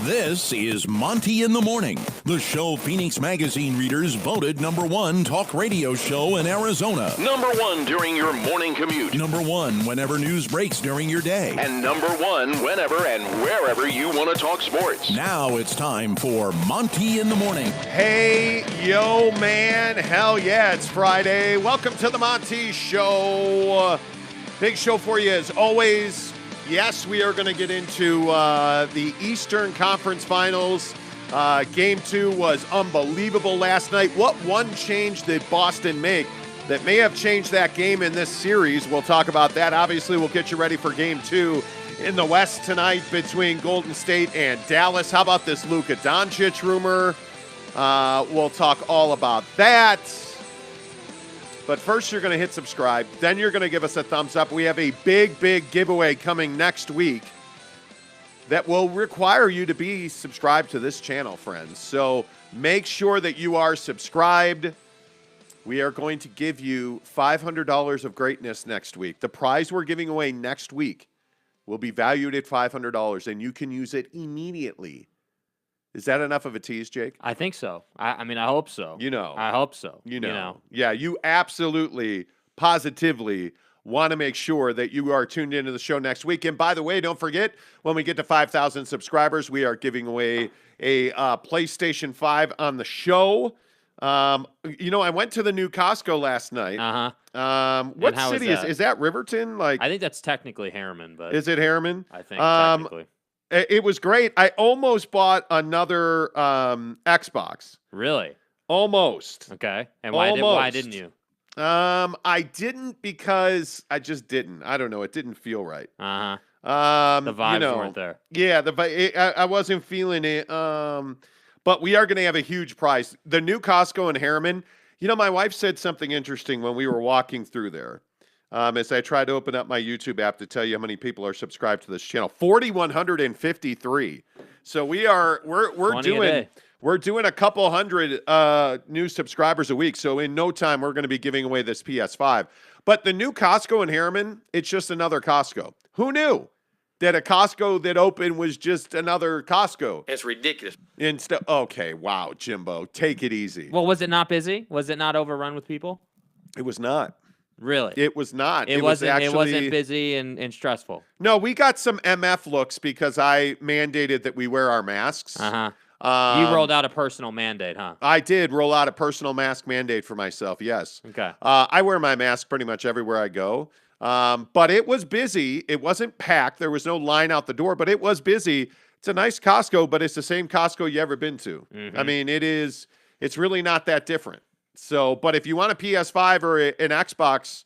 This is Monty in the Morning, the show Phoenix Magazine readers voted #1 talk radio show in Arizona. #1 during your morning commute. #1 whenever news breaks during your day. And #1 whenever and wherever you want to talk sports. Now it's time for Monty in the Morning. Hey, yo, man. Hell yeah, it's Friday. Welcome to the Monty Show. Big show for you as always. Yes, we are going to get into the Eastern Conference Finals. Game 2 was unbelievable last night. What one change did Boston make that may have changed that game in this series? We'll talk about that. Obviously, we'll get you ready for Game 2 in the West tonight between Golden State and Dallas. How about this Luka Doncic rumor? We'll talk all about that. But first, you're going to hit subscribe. Then you're going to give us a thumbs up. We have a big, big giveaway coming next week that will require you to be subscribed to this channel, friends. So make sure that you are subscribed. We are going to give you $500 of greatness next week. The prize we're giving away next week will be valued at $500, and you can use it immediately. Is that enough of a tease, Jake? I think so. I mean, I hope so. I hope so. You know. Yeah, you absolutely, positively want to make sure that you are tuned into the show next week. And by the way, don't forget, when we get to 5,000 subscribers, we are giving away a PlayStation 5 on the show. I went to the new Costco last night. What city is that? Riverton? I think that's technically Harriman, but is it Harriman? I think technically. It was great. I almost bought another Xbox. Really? Almost. Okay. And why didn't you? I didn't because I just didn't. I don't know. It didn't feel right. The vibes weren't there. Yeah, I wasn't feeling it. But we are going to have a huge prize. The new Costco in Harriman. My wife said something interesting when we were walking through there. As I try to open up my YouTube app to tell you how many people are subscribed to this channel, 4,153. So we're doing a couple hundred new subscribers a week. So in no time we're going to be giving away this PS5. But the new Costco in Harriman, it's just another Costco. Who knew that a Costco that opened was just another Costco? It's ridiculous. Okay, wow, Jimbo, take it easy. Well, was it not busy? Was it not overrun with people? It was not. Really? It was not. It wasn't busy and stressful. No, we got some MF looks because I mandated that we wear our masks. You rolled out a personal mandate, huh? I did roll out a personal mask mandate for myself, yes. Okay. I wear my mask pretty much everywhere I go. But it was busy. It wasn't packed. There was no line out the door, but it was busy. It's a nice Costco, but it's the same Costco you ever been to. Mm-hmm. I mean, it's really not that different. So, but if you want a PS5 or an Xbox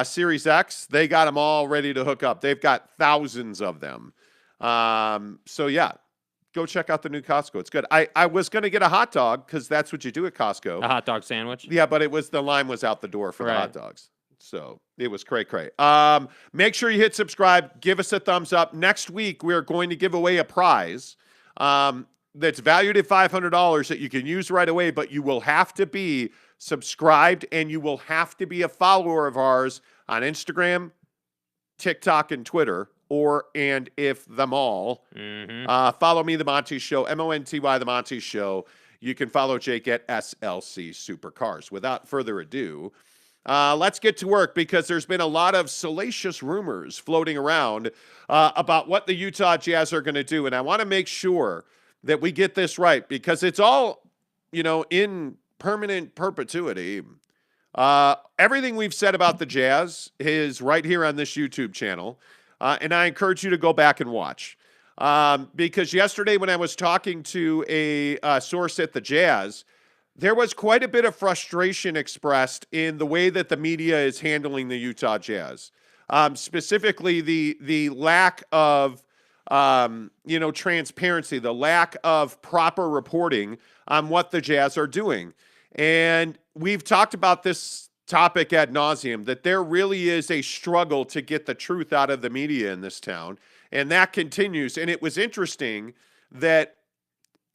Series X, they got them all ready to hook up. They've got thousands of them. So, yeah, go check out the new Costco. It's good. I was going to get a hot dog because that's what you do at Costco. A hot dog sandwich? Yeah, but the line was out the door for the hot dogs. So it was cray. Make sure you hit subscribe. Give us a thumbs up. Next week, we're going to give away a prize that's valued at $500 that you can use right away, but you will have to be subscribed and you will have to be a follower of ours on Instagram, TikTok, and Twitter, and if them all. Mm-hmm. Follow me, The Monty Show, Monty, The Monty Show. You can follow Jake at SLC Supercars. Without further ado, let's get to work because there's been a lot of salacious rumors floating around about what the Utah Jazz are going to do, and I want to make sure that we get this right because it's all, in permanent perpetuity. Everything we've said about the Jazz is right here on this YouTube channel, and I encourage you to go back and watch. Because yesterday when I was talking to a source at the Jazz, there was quite a bit of frustration expressed in the way that the media is handling the Utah Jazz. Specifically, the lack of transparency, the lack of proper reporting on what the Jazz are doing. And we've talked about this topic ad nauseum, that there really is a struggle to get the truth out of the media in this town. And that continues. And it was interesting that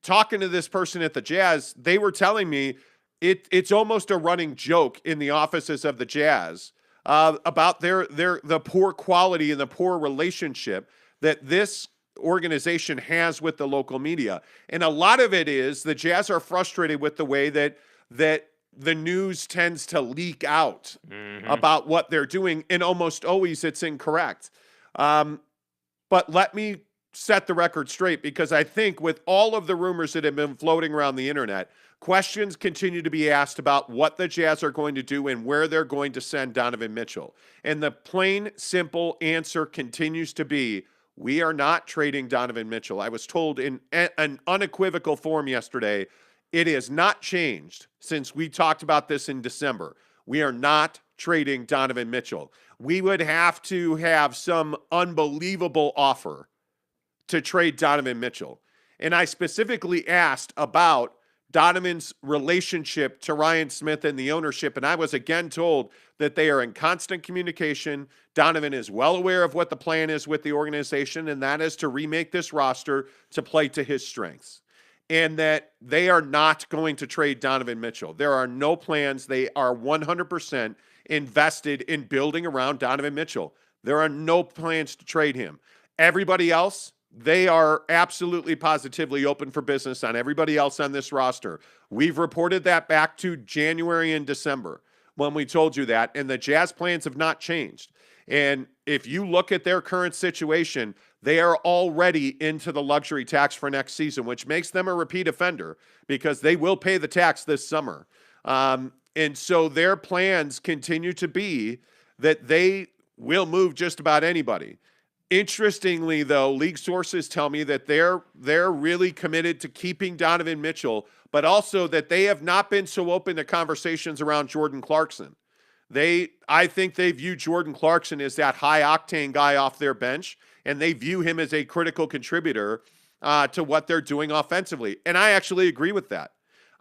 talking to this person at the Jazz, they were telling me it's almost a running joke in the offices of the Jazz about the poor quality and the poor relationship that this organization has with the local media. And a lot of it is the Jazz are frustrated with the way that the news tends to leak out about what they're doing, and almost always it's incorrect. But let me set the record straight, because I think with all of the rumors that have been floating around the internet, questions continue to be asked about what the Jazz are going to do and where they're going to send Donovan Mitchell. And the plain, simple answer continues to be, we are not trading Donovan Mitchell. I was told in an unequivocal form yesterday, it has not changed since we talked about this in December. We are not trading Donovan Mitchell. We would have to have some unbelievable offer to trade Donovan Mitchell. And I specifically asked about Donovan's relationship to Ryan Smith and the ownership, and I was again told that they are in constant communication. Donovan is well aware of what the plan is with the organization, and that is to remake this roster to play to his strengths, and that they are not going to trade Donovan Mitchell. There are no plans. They are 100% invested in building around Donovan Mitchell. There are no plans to trade him. Everybody else, they are absolutely positively open for business on everybody else on this roster. We've reported that back to January and December when we told you that, and the Jazz plans have not changed. And if you look at their current situation, they are already into the luxury tax for next season, which makes them a repeat offender because they will pay the tax this summer. And so their plans continue to be that they will move just about anybody. Interestingly, though, league sources tell me that they're really committed to keeping Donovan Mitchell, but also that they have not been so open to conversations around Jordan Clarkson. I think they view Jordan Clarkson as that high-octane guy off their bench, and they view him as a critical contributor to what they're doing offensively. And I actually agree with that.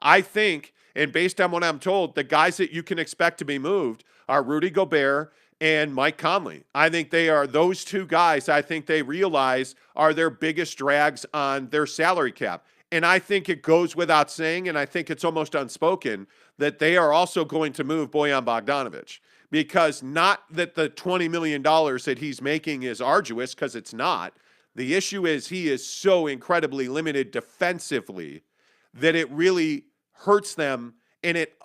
I think, and based on what I'm told, the guys that you can expect to be moved are Rudy Gobert and Mike Conley. I think they are those two guys. I think they realize are their biggest drags on their salary cap. And I think it goes without saying, and I think it's almost unspoken, that they are also going to move Bojan Bogdanovic. Because not that the $20 million that he's making is arduous, because it's not. The issue is he is so incredibly limited defensively that it really hurts them, and it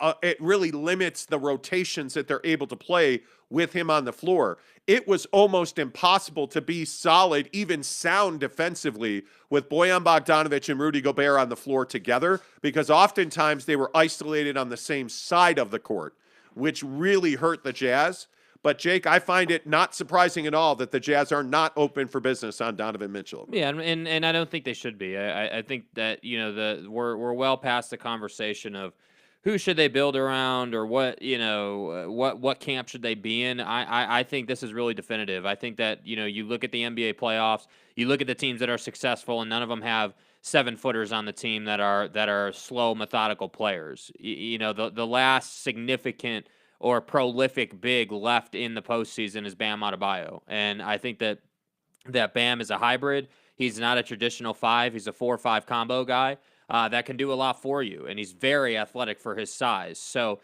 really limits the rotations that they're able to play with him on the floor. It was almost impossible to be solid, even sound defensively with Bojan Bogdanovic and Rudy Gobert on the floor together, because oftentimes they were isolated on the same side of the court, which really hurt the Jazz. But, Jake, I find it not surprising at all that the Jazz are not open for business on Donovan Mitchell. Yeah, and I don't think they should be. I think that, we're well past the conversation of who should they build around or what camp should they be in. I think this is really definitive. I think that, you look at the NBA playoffs, you look at the teams that are successful, and none of them have 7-footers on the team that are slow, methodical players. The last significant or prolific big left in the postseason is Bam Adebayo. And I think that Bam is a hybrid. He's not a traditional 5. He's a 4-5 combo guy that can do a lot for you. And he's very athletic for his size. So,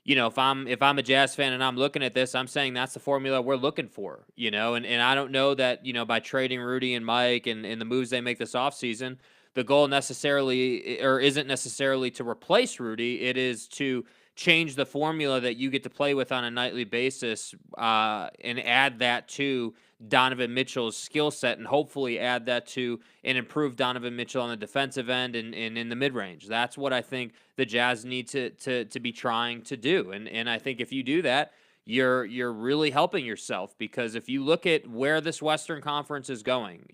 if I'm a Jazz fan and I'm looking at this, I'm saying that's the formula we're looking for, and I don't know that, by trading Rudy and Mike and the moves they make this offseason, the goal isn't necessarily to replace Rudy. It is to change the formula that you get to play with on a nightly basis and add that to Donovan Mitchell's skill set, and hopefully add that to an improved Donovan Mitchell on the defensive end and in the mid-range. That's what I think the Jazz need to be trying to do. And I think if you do that, you're really helping yourself, because if you look at where this Western Conference is going,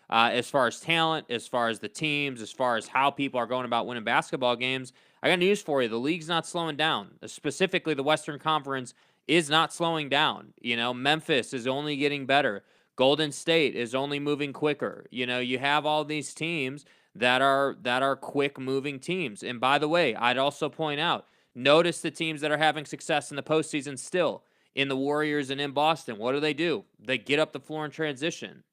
as far as talent, as far as the teams, as far as how people are going about winning basketball games, I got news for you. The league's not slowing down. Specifically, the Western Conference is not slowing down. Memphis is only getting better. Golden State is only moving quicker. You have all these teams that are quick moving teams. And by the way, I'd also point out, notice the teams that are having success in the postseason still, in the Warriors and in Boston. What do? They get up the floor in transition,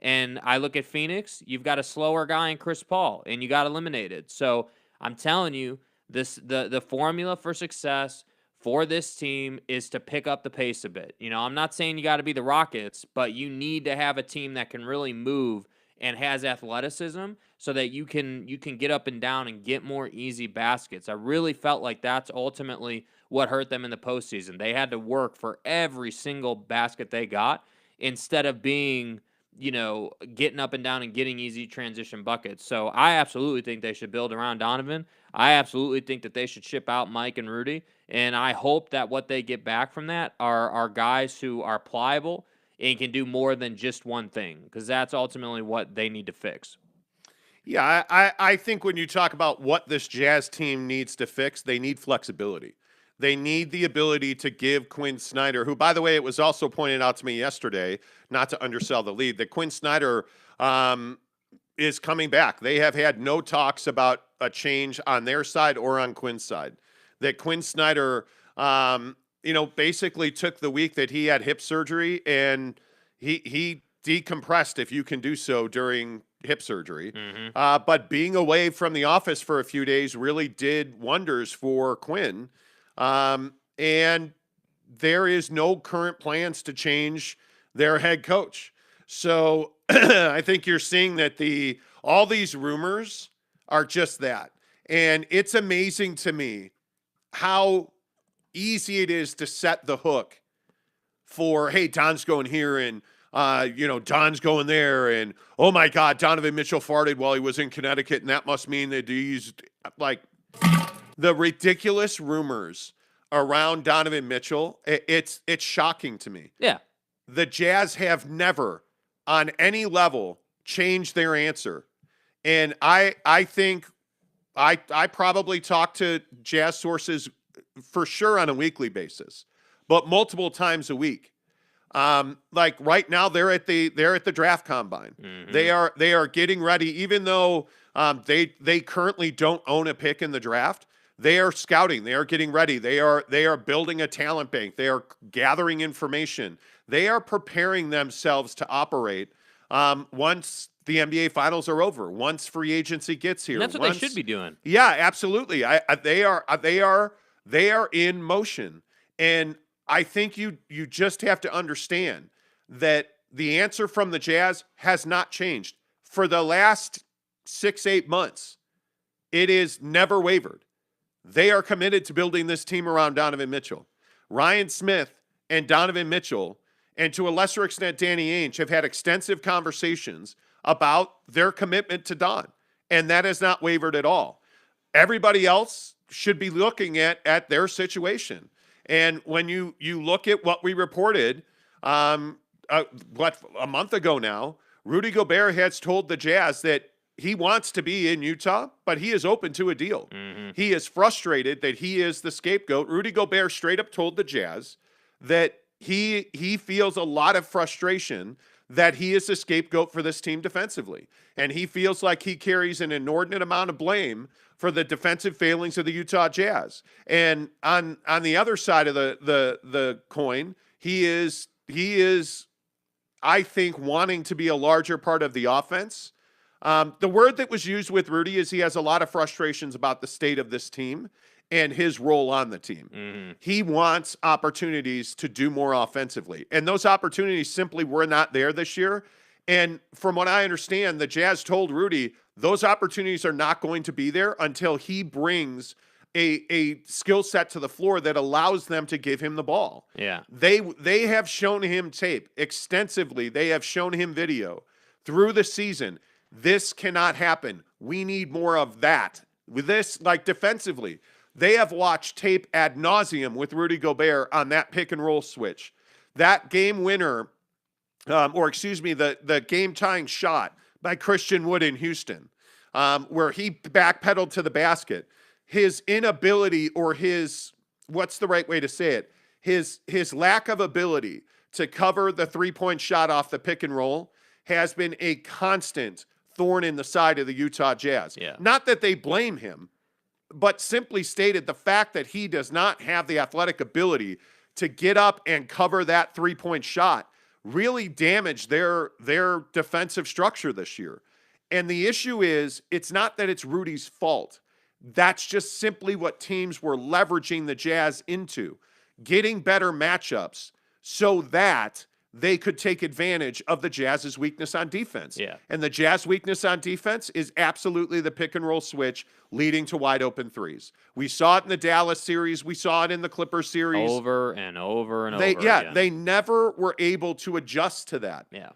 And I look at Phoenix, you've got a slower guy in Chris Paul, and you got eliminated. So I'm telling you, the formula for success for this team is to pick up the pace a bit. I'm not saying you got to be the Rockets, but you need to have a team that can really move and has athleticism so that you can get up and down and get more easy baskets. I really felt like that's ultimately what hurt them in the postseason. They had to work for every single basket they got instead of being, getting up and down and getting easy transition buckets. So I absolutely think they should build around Donovan. I absolutely think that they should ship out Mike and Rudy. And I hope that what they get back from that are guys who are pliable and can do more than just one thing, because that's ultimately what they need to fix. Yeah, I think when you talk about what this Jazz team needs to fix, they need flexibility. They need the ability to give Quinn Snyder, who, by the way, it was also pointed out to me yesterday, not to undersell the lead, that Quinn Snyder is coming back. They have had no talks about a change on their side or on Quinn's side. That Quinn Snyder, basically took the week that he had hip surgery and he decompressed, if you can do so, during hip surgery. But being away from the office for a few days really did wonders for Quinn. And there is no current plans to change their head coach. So I think you're seeing that all these rumors are just that. And it's amazing to me how easy it is to set the hook for, hey, Don's going here and, Don's going there. And, oh, my God, Donovan Mitchell farted while he was in Connecticut. And that must mean that he's like the ridiculous rumors around Donovan Mitchell. It's shocking to me. Yeah. The Jazz have never on any level changed their answer. And I think I probably talk to Jazz sources for sure on a weekly basis, but multiple times a week. Like right now they're at the draft combine. They are getting ready, even though they currently don't own a pick in the draft. They are scouting. They are getting ready. They are building a talent bank. They are gathering information. They are preparing themselves to operate once the NBA finals are over, once free agency gets here. And that's what they should be doing. Yeah, absolutely. They are in motion. And I think you just have to understand that the answer from the Jazz has not changed. For the last 6-8 months, it is never wavered. They are committed to building this team around Donovan Mitchell. Ryan Smith and Donovan Mitchell, and to a lesser extent Danny Ainge, have had extensive conversations about their commitment to Don, and that has not wavered at all. Everybody else should be looking at their situation. And when you look at what we reported a month ago now, Rudy Gobert has told the Jazz that he wants to be in Utah, but he is open to a deal. He is frustrated that he is the scapegoat. Rudy Gobert straight up told the Jazz that he feels a lot of frustration that he is the scapegoat for this team defensively. And he feels like he carries an inordinate amount of blame for the defensive failings of the Utah Jazz. And on the other side of the coin, he is, I think, wanting to be a larger part of the offense. The word that was used with Rudy is he has a lot of frustrations about the state of this team and his role on the team. He wants opportunities to do more offensively. And those opportunities simply were not there this year. And from what I understand, the Jazz told Rudy those opportunities are not going to be there until he brings a skill set to the floor that allows them to give him the ball. Yeah. They have shown him tape extensively. They have shown him video through the season. This cannot happen. We need more of that. With this, like defensively, they have watched tape ad nauseum with Rudy Gobert on that pick and roll switch. That game winner, the game tying shot by Christian Wood in Houston, where he backpedaled to the basket. His inability, or his, what's the right way to say it? His lack of ability to cover the 3-point shot off the pick and roll has been a constant thorn in the side of the Utah Jazz. Yeah. Not that they blame him, but simply stated the fact that he does not have the athletic ability to get up and cover that 3-point shot really damaged their defensive structure this year. And the issue is, it's not that it's Rudy's fault. That's just simply what teams were leveraging the Jazz into, getting better matchups so that they could take advantage of the Jazz's weakness on defense. Yeah. And the Jazz weakness on defense is absolutely the pick and roll switch leading to wide open threes. We saw it in the Dallas series. We saw it in the Clippers series. Over and over and over again. again. They never were able to adjust to that. Yeah.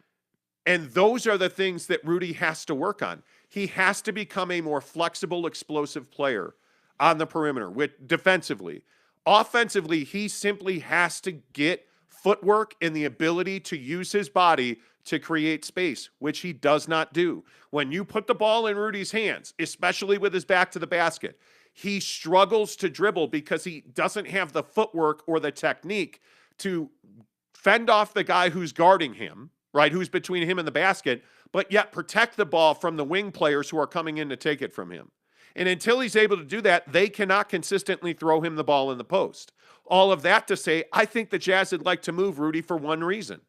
And those are the things that Rudy has to work on. He has to become a more flexible, explosive player on the perimeter defensively. Offensively, he simply has to get footwork and the ability to use his body to create space, which he does not do. When you put the ball in Rudy's hands, especially with his back to the basket, he struggles to dribble because he doesn't have the footwork or the technique to fend off the guy who's guarding him, right, who's between him and the basket, but yet protect the ball from the wing players who are coming in to take it from him. And until he's able to do that, they cannot consistently throw him the ball in the post. All of that to say, I think the Jazz would like to move Rudy for one reason.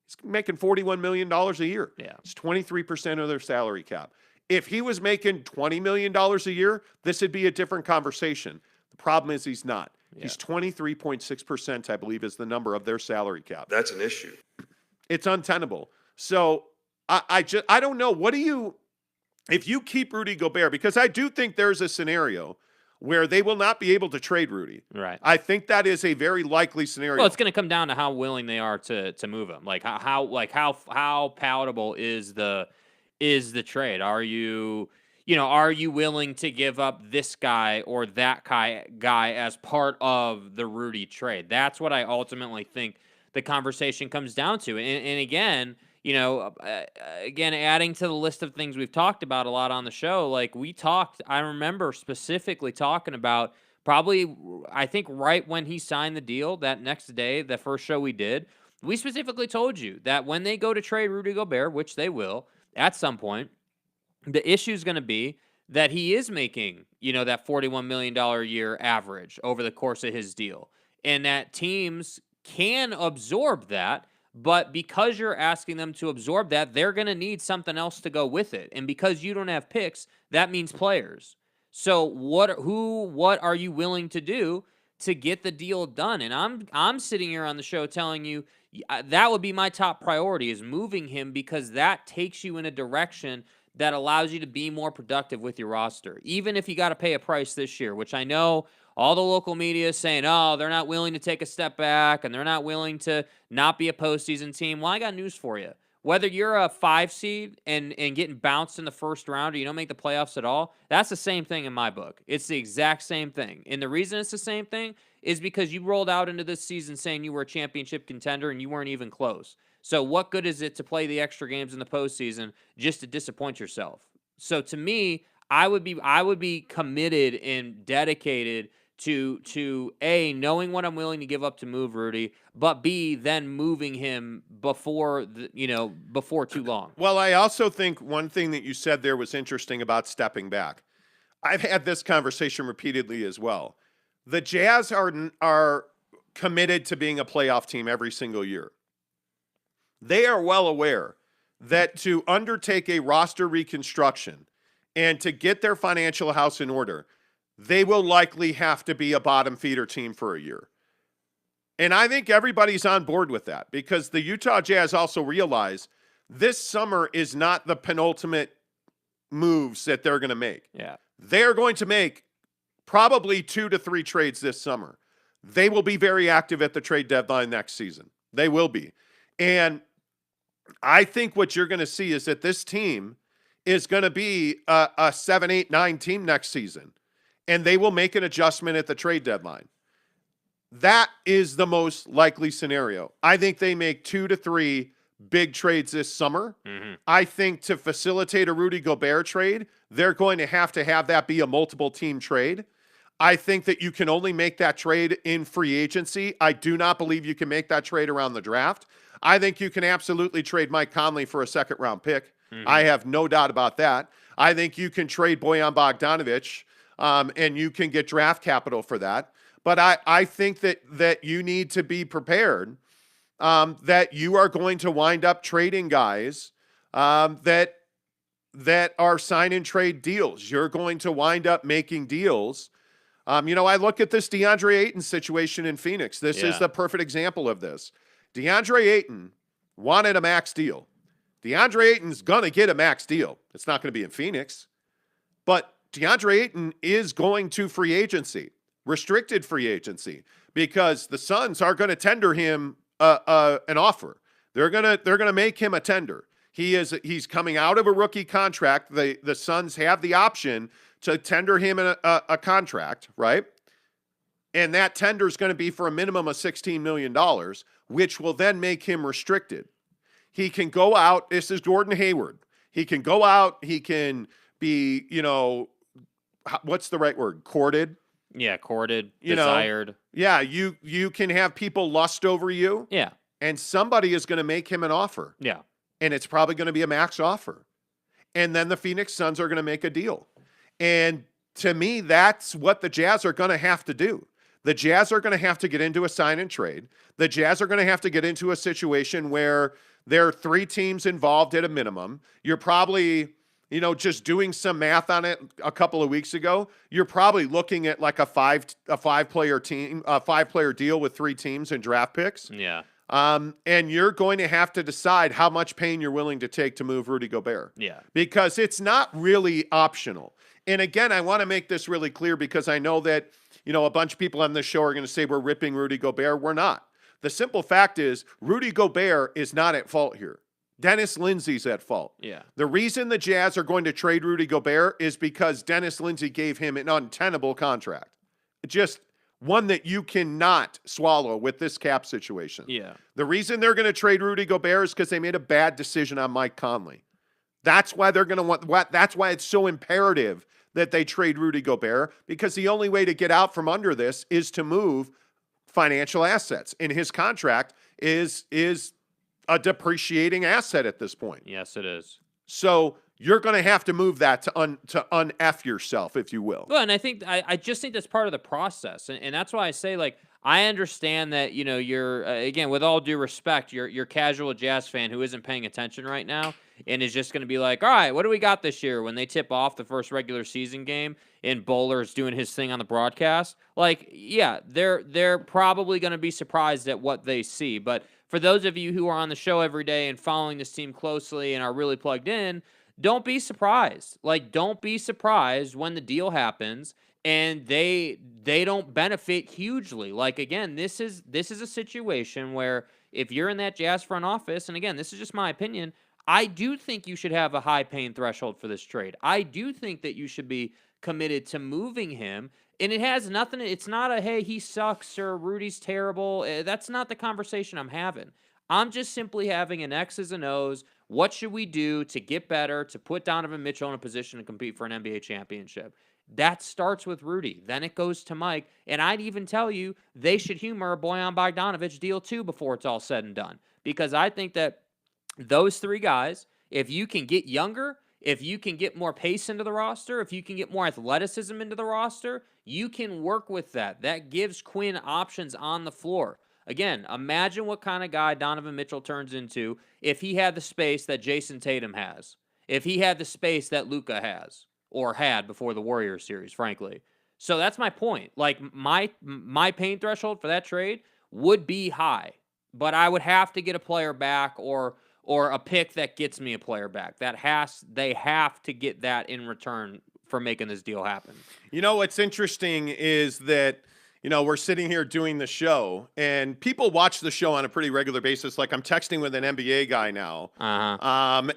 He's making $41 million a year. Yeah. It's 23% of their salary cap. If he was making $20 million a year, this would be a different conversation. The problem is he's not. Yeah. He's 23.6%, I believe, is the number of their salary cap. That's an issue. It's untenable. So I don't know. What do you, if you keep Rudy Gobert, because I do think there's a scenario where they will not be able to trade Rudy. Right. I think that is a very likely scenario. Well, it's going to come down to how willing they are to move him. Like how palatable is the trade? Are you willing to give up this guy or that guy as part of the Rudy trade? That's what I ultimately think the conversation comes down to. And again, adding to the list of things we've talked about a lot on the show, I remember specifically talking about probably, I think right when he signed the deal, that next day, the first show we did, we specifically told you that when they go to trade Rudy Gobert, which they will at some point, the issue is going to be that he is making, that $41 million a year average over the course of his deal, and that teams can absorb that. But because you're asking them to absorb that, they're going to need something else to go with it. And because you don't have picks, that means players. So what are you willing to do to get the deal done? And I'm sitting here on the show telling you that would be my top priority, is moving him, because that takes you in a direction that allows you to be more productive with your roster. Even if you got to pay a price this year, which I know all the local media is saying, oh, they're not willing to take a step back and they're not willing to not be a postseason team. Well, I got news for you. Whether you're a 5 seed and getting bounced in the first round or you don't make the playoffs at all, that's the same thing in my book. It's the exact same thing. And the reason it's the same thing is because you rolled out into this season saying you were a championship contender and you weren't even close. So what good is it to play the extra games in the postseason just to disappoint yourself? So to me, I would be committed and dedicated to A, knowing what I'm willing to give up to move Rudy, but B, then moving him before too long. Well, I also think one thing that you said there was interesting about stepping back. I've had this conversation repeatedly as well. The Jazz are committed to being a playoff team every single year. They are well aware that to undertake a roster reconstruction and to get their financial house in order, they will likely have to be a bottom feeder team for a year. And I think everybody's on board with that, because the Utah Jazz also realize this summer is not the penultimate moves that they're going to make. Yeah. They're going to make probably 2 to 3 trades this summer. They will be very active at the trade deadline next season. They will be. And I think what you're going to see is that this team is going to be a 7, 8, 9 team next season. And they will make an adjustment at the trade deadline. That is the most likely scenario. I think they make 2 to 3 big trades this summer. Mm-hmm. I think to facilitate a Rudy Gobert trade, they're going to have that be a multiple team trade. I think that you can only make that trade in free agency. I do not believe you can make that trade around the draft. I think you can absolutely trade Mike Conley for a second round pick. Mm-hmm. I have no doubt about that. I think you can trade Bojan Bogdanovic. And you can get draft capital for that. But I think that you need to be prepared that you are going to wind up trading guys that are sign and trade deals. You're going to wind up making deals. I look at this DeAndre Ayton situation in Phoenix. This is the perfect example of this. DeAndre Ayton wanted a max deal. DeAndre Ayton's going to get a max deal. It's not going to be in Phoenix. But DeAndre Ayton is going to free agency, restricted free agency, because the Suns are going to tender him an offer. They're gonna make him a tender. He's coming out of a rookie contract. The Suns have the option to tender him a contract, right? And that tender is going to be for a minimum of $16 million, which will then make him restricted. He can go out. This is Gordon Hayward. He can go out. He can be, what's the right word? Courted. Yeah, courted, desired. Yeah, you can have people lust over you. Yeah. And somebody is going to make him an offer. Yeah. And it's probably going to be a max offer. And then the Phoenix Suns are going to make a deal. And to me, that's what the Jazz are going to have to do. The Jazz are going to have to get into a sign and trade. The Jazz are going to have to get into a situation where there are 3 teams involved at a minimum. You're probably, just doing some math on it a couple of weeks ago, you're probably looking at like a five-player deal with 3 teams and draft picks. Yeah. And you're going to have to decide how much pain you're willing to take to move Rudy Gobert. Yeah. Because it's not really optional. And again, I want to make this really clear because I know that, a bunch of people on this show are going to say we're ripping Rudy Gobert. We're not. The simple fact is Rudy Gobert is not at fault here. Dennis Lindsey's at fault. Yeah. The reason the Jazz are going to trade Rudy Gobert is because Dennis Lindsey gave him an untenable contract. Just one that you cannot swallow with this cap situation. Yeah. The reason they're going to trade Rudy Gobert is because they made a bad decision on Mike Conley. That's why they're going to that's why it's so imperative that they trade Rudy Gobert, because the only way to get out from under this is to move financial assets. And his contract is a depreciating asset at this point. Yes, it is. So you're going to have to move that to un-F yourself, if you will. Well, and I just think that's part of the process. And that's why I say, I understand that, you're, again, with all due respect, you're casual Jazz fan who isn't paying attention right now and is just going to be like, all right, what do we got this year when they tip off the first regular season game and Bowler's doing his thing on the broadcast? Yeah, they're probably going to be surprised at what they see. But for those of you who are on the show every day and following this team closely and are really plugged in, don't be surprised. Don't be surprised when the deal happens and they don't benefit hugely. Again, this is a situation where if you're in that Jazz front office, and again, this is just my opinion, I do think you should have a high pain threshold for this trade. I do think that you should be committed to moving him. And it has nothing, it's not a, hey, he sucks or Rudy's terrible. That's not the conversation I'm having. I'm just simply having an X's and O's. What should we do to get better, to put Donovan Mitchell in a position to compete for an NBA championship? That starts with Rudy. Then it goes to Mike. And I'd even tell you they should humor a Bojan Bogdanovic deal too before it's all said and done. Because I think that those 3 guys, if you can get younger, if you can get more pace into the roster, if you can get more athleticism into the roster, you can work with that. That gives Quinn options on the floor. Again, imagine what kind of guy Donovan Mitchell turns into if he had the space that Jason Tatum has, if he had the space that Luka has or had before the Warriors series, frankly. So that's my point. My pain threshold for that trade would be high, but I would have to get a player back or a pick that gets me a player back. They have to get that in return for making this deal happen. What's interesting is that, we're sitting here doing the show, and people watch the show on a pretty regular basis. I'm texting with an NBA guy now. Uh-huh.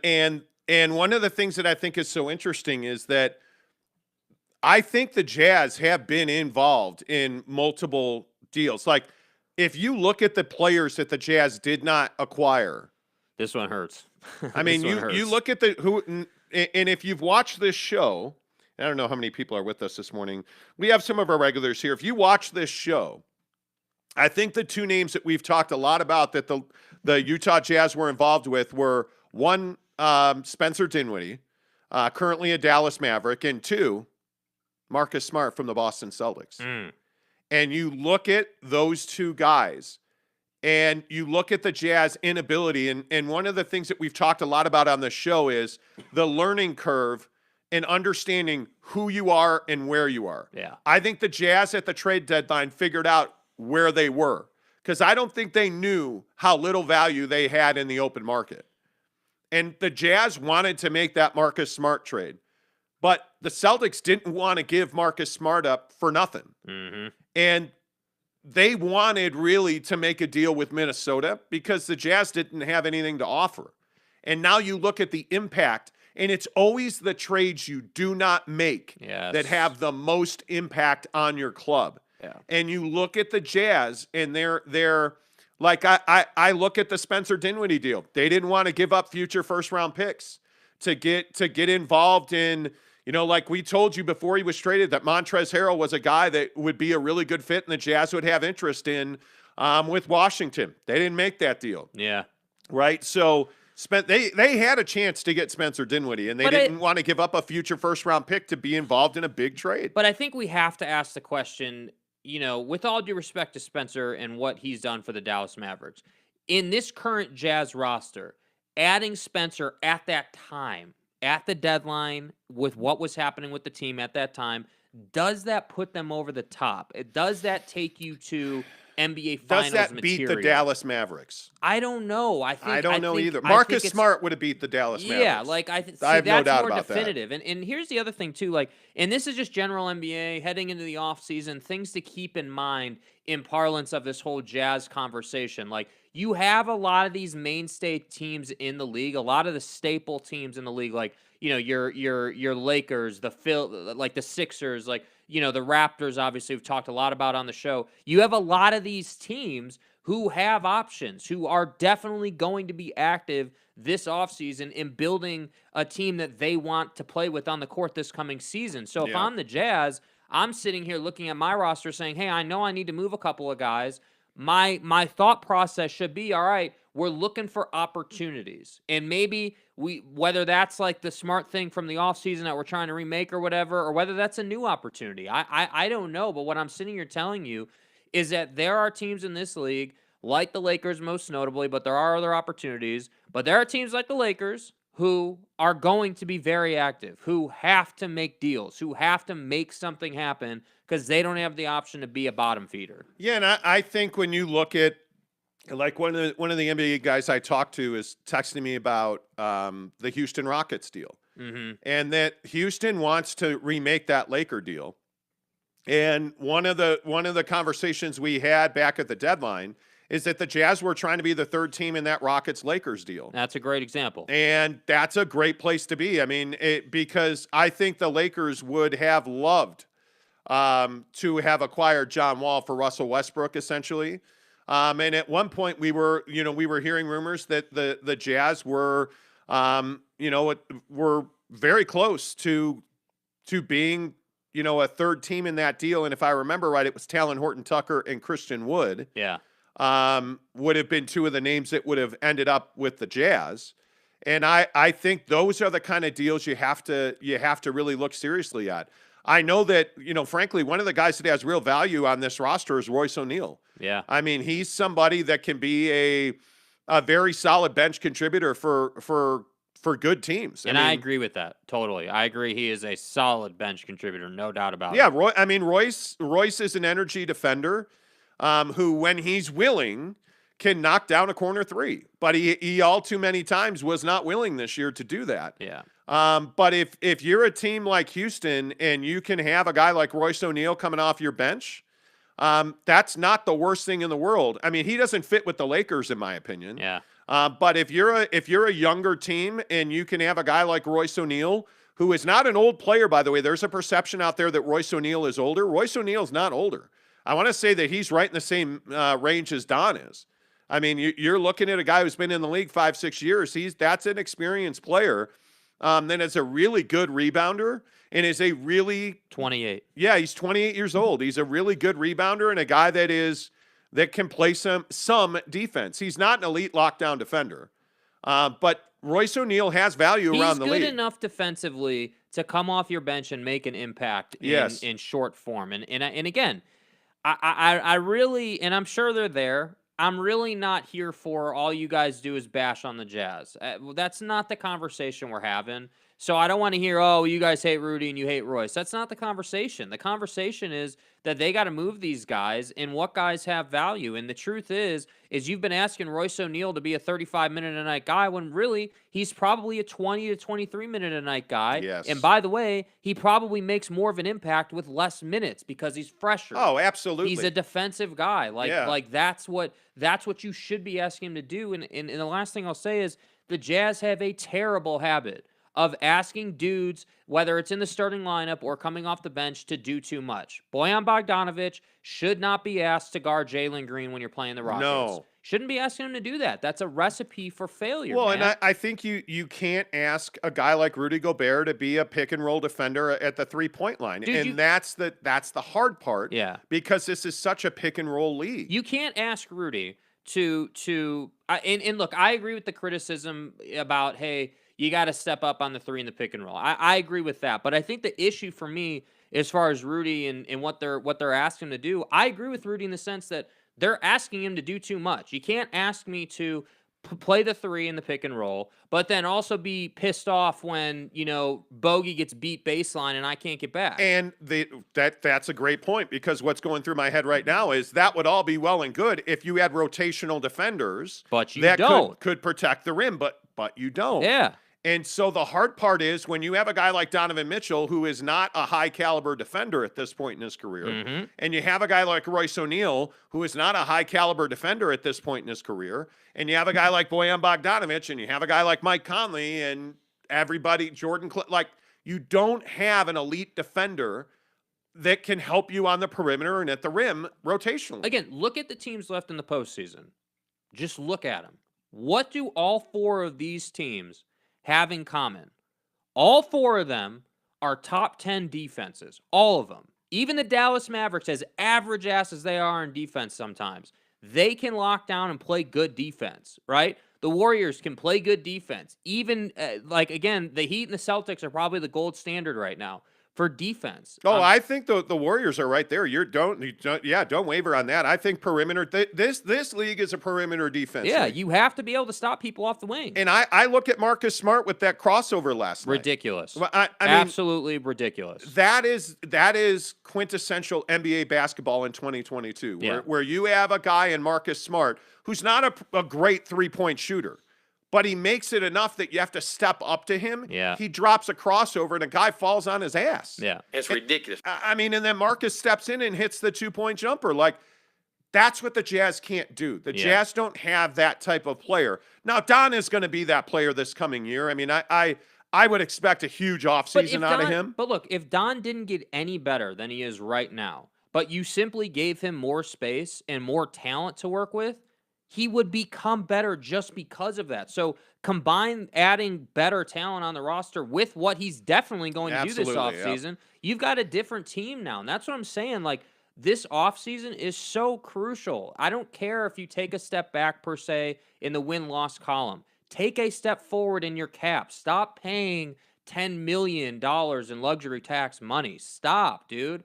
And one of the things that I think is so interesting is that I think the Jazz have been involved in multiple deals. If you look at the players that the Jazz did not acquire, this one hurts. I mean, you look at and if you've watched this show, I don't know how many people are with us this morning. We have some of our regulars here. If you watch this show, I think the 2 names that we've talked a lot about that the Utah Jazz were involved with were, 1, Spencer Dinwiddie, currently a Dallas Maverick, and 2, Marcus Smart from the Boston Celtics. And you look at those 2 guys, and you look at the Jazz inability, and one of the things that we've talked a lot about on the show is the learning curve and understanding who you are and where you are. Yeah. I think the Jazz at the trade deadline figured out where they were. because I don't think they knew how little value they had in the open market. And the Jazz wanted to make that Marcus Smart trade. But the Celtics didn't want to give Marcus Smart up for nothing. Mm-hmm. And they wanted really to make a deal with Minnesota because the Jazz didn't have anything to offer. And now you look at the impact, and it's always the trades you do not make that have the most impact on your club. Yeah. And you look at the Jazz, and they're like, I look at the Spencer Dinwiddie deal. They didn't want to give up future first-round picks to get involved in, like we told you before he was traded, that Montrezl Harrell was a guy that would be a really good fit and the Jazz would have interest in with Washington. They didn't make that deal. Yeah. Right? So they had a chance to get Spencer Dinwiddie, and they didn't want to give up a future first-round pick to be involved in a big trade. But I think we have to ask the question, with all due respect to Spencer and what he's done for the Dallas Mavericks, in this current Jazz roster, adding Spencer at that time, at the deadline, with what was happening with the team at that time, does that put them over the top? Does that take you to NBA Finals material? Does that material? beat the Dallas Mavericks? I don't know. I don't know either. Marcus Smart would have beat the Dallas Mavericks. Yeah, I have no doubt about definitive. That. And here's the other thing too, and this is just general NBA heading into the offseason, things to keep in mind in parlance of this whole Jazz conversation. You have a lot of these mainstay teams in the league, a lot of the staple teams in the league, your Lakers, the Sixers, the Raptors, obviously we've talked a lot about on the show. You have a lot of these teams who have options, who are definitely going to be active this offseason in building a team that they want to play with on the court this coming season. So if I'm the Jazz, I'm sitting here looking at my roster saying, hey, I know I need to move a couple of guys. My thought process should be, all right, we're looking for opportunities. And maybe whether that's the smart thing from the offseason that we're trying to remake or whatever, or whether that's a new opportunity. I don't know. But what I'm sitting here telling you is that there are teams in this league, like the Lakers most notably, but there are other opportunities. But there are teams like the Lakers who are going to be very active, who have to make deals, who have to make something happen because they don't have the option to be a bottom feeder. Yeah, and I think when you look at, one of the NBA guys I talked to is texting me about the Houston Rockets deal, and that Houston wants to remake that Laker deal. And one of the conversations we had back at the deadline is that the Jazz were trying to be the third team in that Rockets-Lakers deal. That's a great example. And that's a great place to be. I mean, because I think the Lakers would have loved to have acquired John Wall for Russell Westbrook, essentially. And at one point we were hearing rumors that the Jazz were very close to being, a third team in that deal. And if I remember right, it was Talon Horton-Tucker and Christian Wood. Yeah. Would have been two of the names that would have ended up with the Jazz. And I think those are the kind of deals you have to really look seriously at. I know that, frankly, one of the guys that has real value on this roster is Royce O'Neal. Yeah. I mean, he's somebody that can be a very solid bench contributor for good teams. I agree with that. Totally. I agree. He is a solid bench contributor. No doubt about it. Yeah. Royce is an energy defender who, when he's willing, can knock down a corner three, but he all too many times was not willing this year to do that. Yeah. But if you're a team like Houston and you can have a guy like Royce O'Neal coming off your bench, that's not the worst thing in the world. I mean, he doesn't fit with the Lakers, in my opinion. Yeah. But if you're a younger team and you can have a guy like Royce O'Neal, who is not an old player, by the way, there's a perception out there that Royce O'Neal is older. Royce O'Neal's not older. I want to say that he's right in the same range as Don is. I mean, you're looking at a guy who's been in the league 5-6 years. That's an experienced player. Then is a really good rebounder and is a really 28. Yeah, he's 28 years old. He's a really good rebounder and a guy that can play some defense. He's not an elite lockdown defender, but Royce O'Neal has value around the league. He's good enough defensively to come off your bench and make an impact in short form. And again, I really, and I'm sure they're there, I'm really not here for all you guys do is bash on the Jazz. That's not the conversation we're having. So I don't want to hear, oh, you guys hate Rudy and you hate Royce. That's not the conversation. The conversation is that they got to move these guys and what guys have value. And the truth is you've been asking Royce O'Neal to be a 35-minute-a-night guy when really he's probably a 20 to 23-minute-a-night guy. Yes. And by the way, he probably makes more of an impact with less minutes because he's fresher. Oh, absolutely. He's a defensive guy. Like that's what you should be asking him to do. And the last thing I'll say is the Jazz have a terrible habit of asking dudes, whether it's in the starting lineup or coming off the bench, to do too much. Bojan Bogdanovic should not be asked to guard Jalen Green when you're playing the Rockets. No. Shouldn't be asking him to do that. That's a recipe for failure, Well, man. and I think you can't ask a guy like Rudy Gobert to be a pick-and-roll defender at the three-point line. Dude, that's the hard part. Yeah. Because this is such a pick-and-roll league. You can't ask Rudy to and look, I agree with the criticism about, hey, you got to step up on the three in the pick and roll. I agree with that. But I think the issue for me, as far as Rudy and what they're asking him to do, I agree with Rudy in the sense that they're asking him to do too much. You can't ask me to play the three in the pick and roll, but then also be pissed off when, Bogey gets beat baseline and I can't get back. And that's a great point, because what's going through my head right now is that would all be well and good if you had rotational defenders But you that don't. could protect the rim, but you don't. Yeah. And so the hard part is when you have a guy like Donovan Mitchell, who is not a high caliber defender at this point in his career, and you have a guy like Royce O'Neal, who is not a high caliber defender at this point in his career, and you have a guy like Bojan Bogdanovic, and you have a guy like Mike Conley, and everybody, you don't have an elite defender that can help you on the perimeter and at the rim rotationally. Again, look at the teams left in the postseason. Just look at them. What do all four of these teams have in common? All four of them are top 10 defenses. All of them. Even the Dallas Mavericks, as average ass as they are in defense sometimes, they can lock down and play good defense, right? The Warriors can play good defense. Even, again, the Heat and the Celtics are probably the gold standard right now for defense. I think the Warriors are right there. Don't waver on that. I think perimeter. This league is a perimeter defense. Yeah, league. you have to be able to stop people off the wing. And I look at Marcus Smart with that crossover last night. Ridiculous. Well, I mean, absolutely ridiculous. That is quintessential NBA basketball in 2022, where you have a guy in Marcus Smart who's not a great three-point shooter, but he makes it enough that you have to step up to him. Yeah. He drops a crossover and a guy falls on his ass. Yeah. It's ridiculous. I mean, and then Marcus steps in and hits the 2-point jumper. That's what the Jazz can't do. The Jazz don't have that type of player. Now, Don is going to be that player this coming year. I mean, I would expect a huge offseason out of him. But look, if Don didn't get any better than he is right now, but you simply gave him more space and more talent to work with, he would become better just because of that. So combine adding better talent on the roster with what he's definitely going to do this offseason. You've got a different team now. And that's what I'm saying. This offseason is so crucial. I don't care if you take a step back, per se, in the win-loss column. Take a step forward in your cap. Stop paying $10 million in luxury tax money. Stop, dude.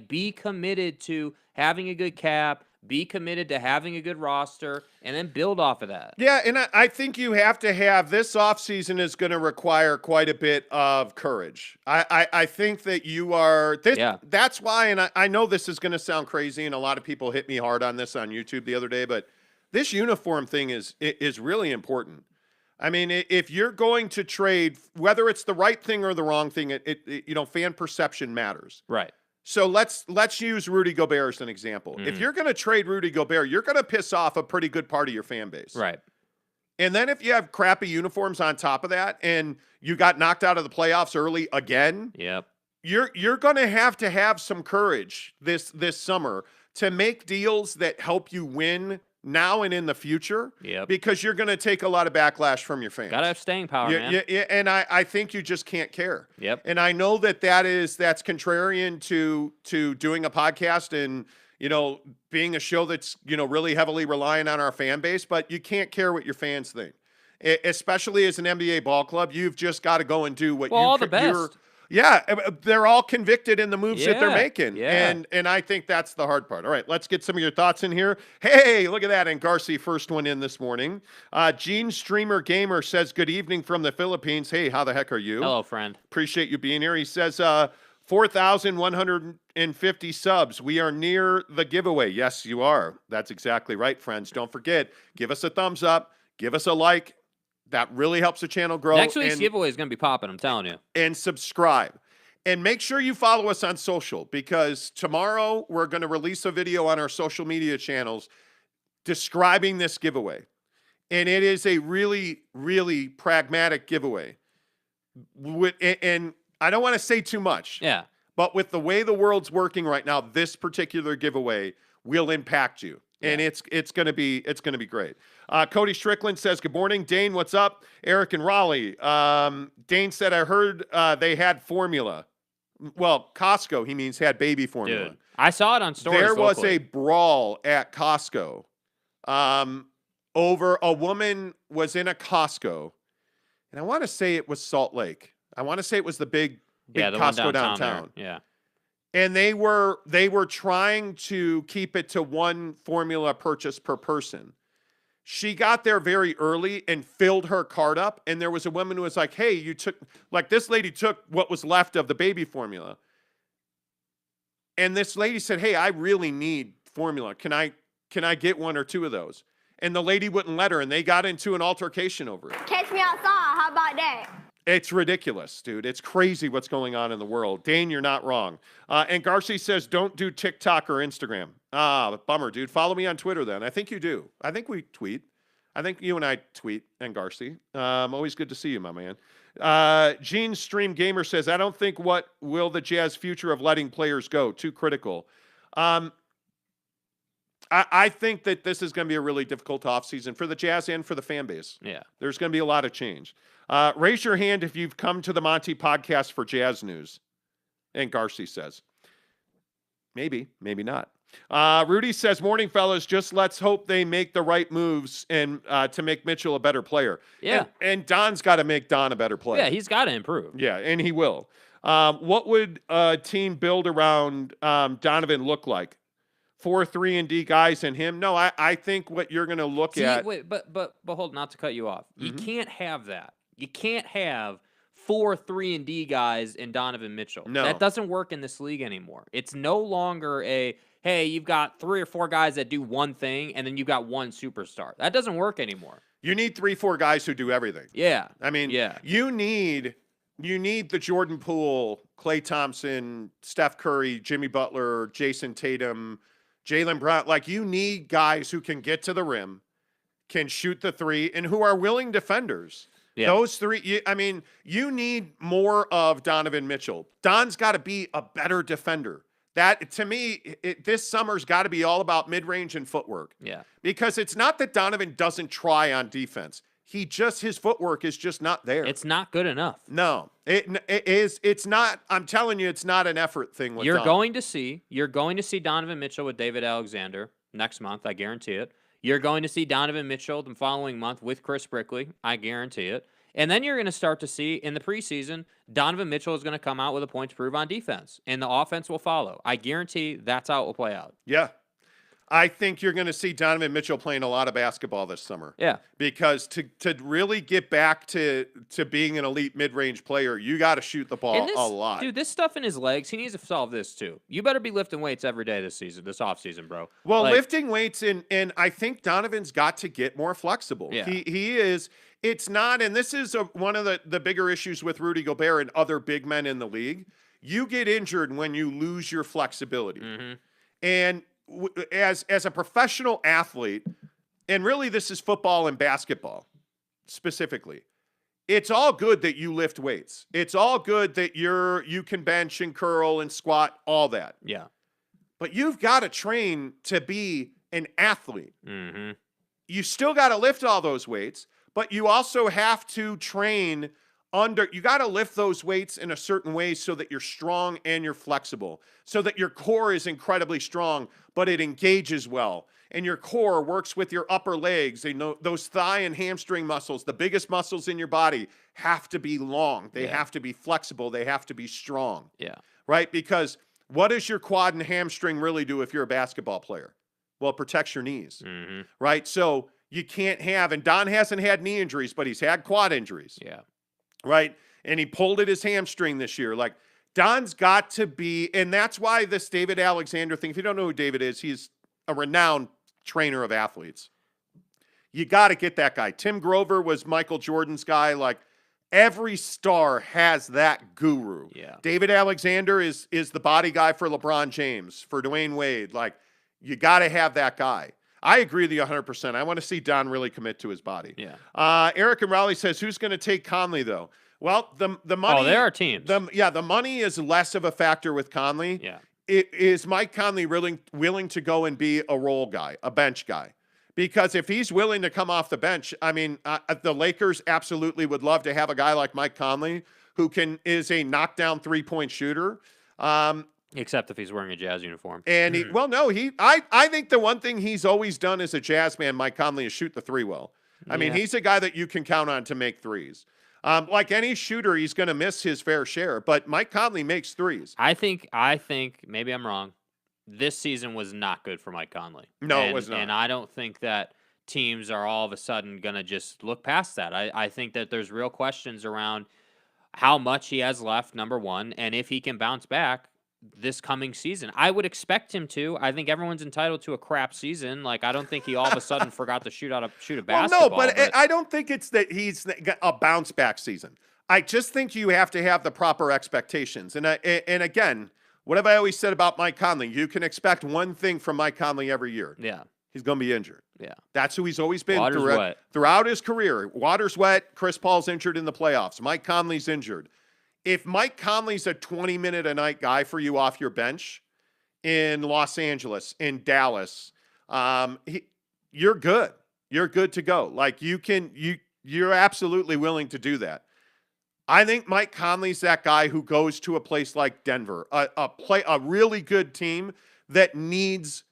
Be committed to having a good cap. Be committed to having a good roster, and then build off of that. Yeah, and I think you have to have this offseason is going to require quite a bit of courage. I think that you are – that's why, and I know this is going to sound crazy, and a lot of people hit me hard on this on YouTube the other day, but this uniform thing is really important. I mean, if you're going to trade, whether it's the right thing or the wrong thing, fan perception matters. Right. So let's use Rudy Gobert as an example. If you're going to trade Rudy Gobert, you're going to piss off a pretty good part of your fan base. Right. And then if you have crappy uniforms on top of that and you got knocked out of the playoffs early again, you're going to have some courage this summer to make deals that help you win now and in the future, because you're going to take a lot of backlash from your fans. Gotta have staying power, man. Yeah, and I think you just can't care. Yep. And I know that's contrarian to doing a podcast and being a show that's really heavily relying on our fan base, but you can't care what your fans think, especially as an NBA ball club. You've just got to go and do what all the best. Yeah, they're all convicted in the moves that they're making. Yeah. And I think that's the hard part. All right, let's get some of your thoughts in here. Hey, look at that. And Garcia, first one in this morning. Gene Streamer Gamer says, good evening from the Philippines. Hey, how the heck are you? Hello, friend. Appreciate you being here. He says, 4,150 subs. We are near the giveaway. Yes, you are. That's exactly right, friends. Don't forget, give us a thumbs up. Give us a like. That really helps the channel grow. Next week's giveaway is going to be popping, I'm telling you. And subscribe. And make sure you follow us on social, because tomorrow we're going to release a video on our social media channels describing this giveaway. And it is a really, really pragmatic giveaway. And I don't want to say too much. Yeah. But with the way the world's working right now, this particular giveaway will impact you. And it's gonna be great. Cody Strickland says, good morning. Dane, what's up? Eric and Raleigh. Dane said, I heard they had formula. Well, Costco, he means had baby formula. Dude, I saw it on stores There was locally. a brawl at Costco over a woman was in a Costco, and I want to say it was Salt Lake. I want to say it was the big the Costco one downtown. Yeah. And they were trying to keep it to one formula purchase per person. She got there very early and filled her cart up. And there was a woman who was like, hey, this lady took what was left of the baby formula. And this lady said, hey, I really need formula. Can I get one or two of those? And the lady wouldn't let her, and they got into an altercation over it. Catch me outside. How about that? It's ridiculous, dude. It's crazy what's going on in the world. Dane, you're not wrong. And Garcia says, don't do TikTok or Instagram. Bummer, dude. Follow me on Twitter then. I think you do. I think we tweet. I think you and I tweet, and Garcia. Always good to see you, my man. Gene Stream Gamer says, I don't think what will the Jazz future of letting players go. Too critical. I think that this is going to be a really difficult offseason for the Jazz and for the fan base. Yeah. There's going to be a lot of change. Raise your hand if you've come to the Monty podcast for Jazz news. And Garcia says, maybe, maybe not. Rudy says, morning, fellas. Just let's hope they make the right moves and to make Mitchell a better player. Yeah. And Don's got to make Don a better player. Yeah, he's got to improve. Yeah, and he will. What would a team build around Donovan look like? 4 3-and-D guys and him? No, I think what you're going to look at. Wait, but hold, not to cut you off. You can't have that. You can't have 4 3-and-D guys and Donovan Mitchell. No. That doesn't work in this league anymore. It's no longer hey, you've got 3 or 4 guys that do one thing, and then you've got one superstar. That doesn't work anymore. You need 3-4 guys who do everything. Yeah. I mean, you need the Jordan Poole, Klay Thompson, Steph Curry, Jimmy Butler, Jason Tatum, Jaylen Brown. Like, you need guys who can get to the rim, can shoot the three, and who are willing defenders. Yeah. Those three, you need more of Donovan Mitchell. Don's got to be a better defender. That, to me, this summer's got to be all about mid-range and footwork. Yeah. Because it's not that Donovan doesn't try on defense. His footwork is just not there. It's not good enough. No, it's not. I'm telling you, it's not an effort thing with You're going to see Donovan Mitchell with David Alexander next month. I guarantee it. You're going to see Donovan Mitchell the following month with Chris Brickley. I guarantee it. And then you're going to start to see in the preseason, Donovan Mitchell is going to come out with a point to prove on defense, and the offense will follow. I guarantee that's how it will play out. Yeah. I think you're going to see Donovan Mitchell playing a lot of basketball this summer. Yeah. Because to really get back to being an elite mid-range player, you got to shoot the ball a lot. Dude, this stuff in his legs, he needs to solve this too. You better be lifting weights every day this offseason, bro. Well, lifting weights, and I think Donovan's got to get more flexible. Yeah. He is. It's not, and this is one of the bigger issues with Rudy Gobert and other big men in the league. You get injured when you lose your flexibility. Mm-hmm. And as a professional athlete, and really this is football and basketball specifically, it's all good that you lift weights. It's all good that you can bench and curl and squat, all that. Yeah. But you've got to train to be an athlete. Mm-hmm. You still got to lift all those weights, but you also have to train you got to lift those weights in a certain way so that you're strong and you're flexible, so that your core is incredibly strong, but it engages well. And your core works with your upper legs. They know those thigh and hamstring muscles, the biggest muscles in your body, have to be long. They have to be flexible. They have to be strong. Yeah. Right? Because what does your quad and hamstring really do if you're a basketball player? Well, it protects your knees. Mm-hmm. Right? So you can't have, and Don hasn't had knee injuries, but he's had quad injuries. Yeah. Right? And he pulled at his hamstring this year. Like, Don's got to be, and that's why this David Alexander thing, if you don't know who David is, he's a renowned trainer of athletes. You got to get that guy. Tim Grover was Michael Jordan's guy. Like, every star has that guru. Yeah. David Alexander is the body guy for LeBron James, for Dwayne Wade. Like, you got to have that guy. I agree with you 100%. I want to see Don really commit to his body. Yeah. Eric and Raleigh says, who's going to take Conley, though? Well, the money. Oh, there are teams. The money is less of a factor with Conley. Yeah. Is Mike Conley willing to go and be a role guy, a bench guy? Because if he's willing to come off the bench, I mean, the Lakers absolutely would love to have a guy like Mike Conley who is a knockdown three-point shooter. Except if he's wearing a Jazz uniform. And I think the one thing he's always done as a Jazz man, Mike Conley, is shoot the three well. I mean, he's a guy that you can count on to make threes. Like any shooter, he's going to miss his fair share, but Mike Conley makes threes. I think maybe I'm wrong. This season was not good for Mike Conley. No, it was not. And I don't think that teams are all of a sudden going to just look past that. I think that there's real questions around how much he has left, number one, and if he can bounce back this coming season. I would expect him to. I think everyone's entitled to a crap season. Like, I don't think he all of a sudden forgot to shoot a basketball. Well, no, but I don't think it's that he's a bounce back season. I just think you have to have the proper expectations. And again, what have I always said about Mike Conley? You can expect one thing from Mike Conley every year. Yeah. He's going to be injured. Yeah. That's who he's always been Water's throughout his career. Water's wet. Chris Paul's injured in the playoffs. Mike Conley's injured. If Mike Conley's a 20-minute-a-night guy for you off your bench in Los Angeles, in Dallas, you're good. You're good to go. Like, you're absolutely willing to do that. I think Mike Conley's that guy who goes to a place like Denver, a really good team that needs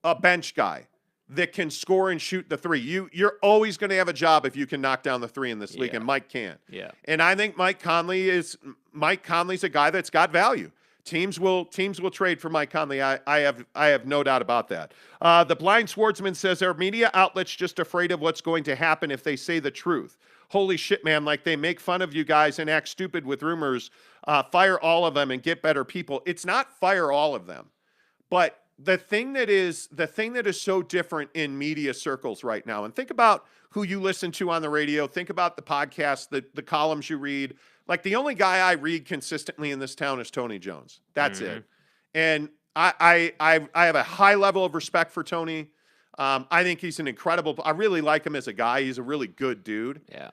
a bench guy that can score and shoot the three. You're always going to have a job if you can knock down the three in this league, and Mike can. Yeah. And I think Mike Conley's a guy that's got value. Teams will trade for Mike Conley. I have no doubt about that. The Blind Swordsman says, are media outlets just afraid of what's going to happen if they say the truth? Holy shit, man, like they make fun of you guys and act stupid with rumors. Fire all of them and get better people. It's not fire all of them. But the thing that is so different in media circles right now, and think about who you listen to on the radio, think about the podcast, the columns you read. Like, the only guy I read consistently in this town is Tony Jones. That's it. And I have a high level of respect for Tony. I think he's I really like him as a guy. He's a really good dude. Yeah.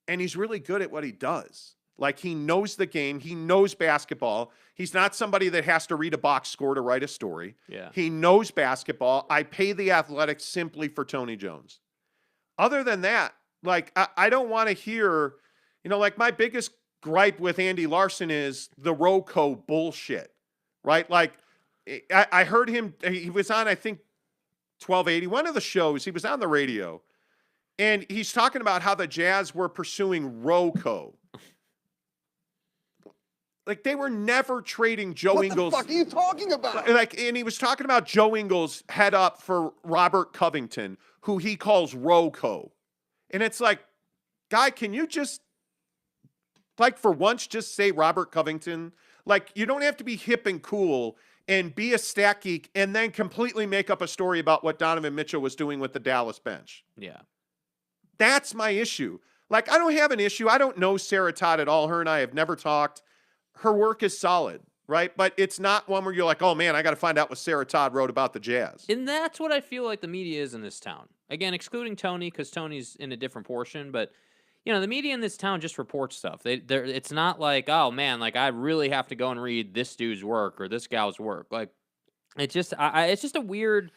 And he's really good at what he does. Like, he knows the game. He knows basketball. He's not somebody that has to read a box score to write a story. Yeah. He knows basketball. I pay the Athletics simply for Tony Jones. Other than that, like, I don't want to hear, like, my biggest gripe with Andy Larson is the ROCO bullshit, right? Like, I heard him, he was on, I think, 1280, one of the shows. He was on the radio, and he's talking about how the Jazz were pursuing ROCO. Like, they were never trading Joe Ingles. What the fuck are you talking about? Like, and he was talking about Joe Ingles head up for Robert Covington, who he calls ROCO. And it's like, guy, can you just, like, for once, just say Robert Covington? Like, you don't have to be hip and cool and be a stat geek and then completely make up a story about what Donovan Mitchell was doing with the Dallas bench. Yeah. That's my issue. Like, I don't have an issue. I don't know Sarah Todd at all. Her and I have never talked. Her work is solid, right? But it's not one where you're like, oh, man, I got to find out what Sarah Todd wrote about the Jazz. And that's what I feel like the media is in this town. Again, excluding Tony, because Tony's in a different portion. But, the media in this town just reports stuff. It's not like, oh, man, like, I really have to go and read this dude's work or this gal's work. Like, it's just a weird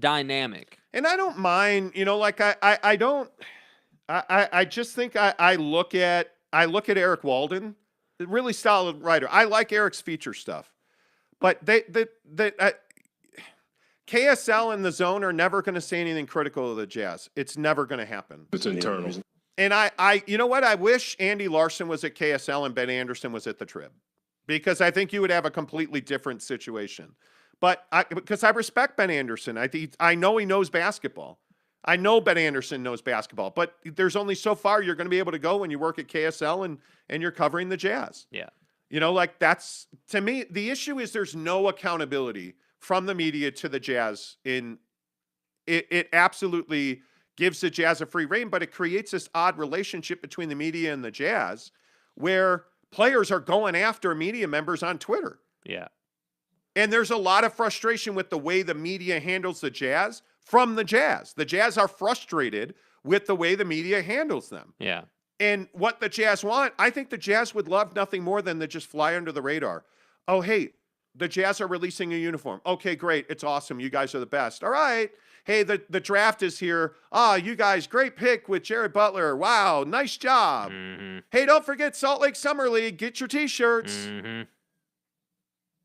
dynamic. And I don't mind, like, I don't I just think I look at Eric Walden, a really solid writer. I like Eric's feature stuff, but KSL and the Zone are never going to say anything critical of the Jazz. It's never going to happen. It's internal. And I you know what? I wish Andy Larson was at KSL and Ben Anderson was at the Trib, because I think you would have a completely different situation. But because I respect Ben Anderson, I know he knows basketball. I know Ben Anderson knows basketball, but there's only so far you're going to be able to go when you work at KSL and you're covering the Jazz. Yeah. You know, like that's, to me, the issue is there's no accountability from the media to the Jazz. It absolutely gives the Jazz a free rein, but it creates this odd relationship between the media and the Jazz where players are going after media members on Twitter. Yeah. And there's a lot of frustration with the way the media handles the Jazz from the Jazz. The Jazz are frustrated with the way the media handles them. Yeah. And what the Jazz want, I think the Jazz would love nothing more than to just fly under the radar. Oh, hey, the Jazz are releasing a uniform. Okay, great. It's awesome. You guys are the best. All right. Hey, the draft is here. You guys, great pick with Jared Butler. Wow, nice job. Mm-hmm. Hey, don't forget Salt Lake Summer League. Get your T-shirts. Mm-hmm.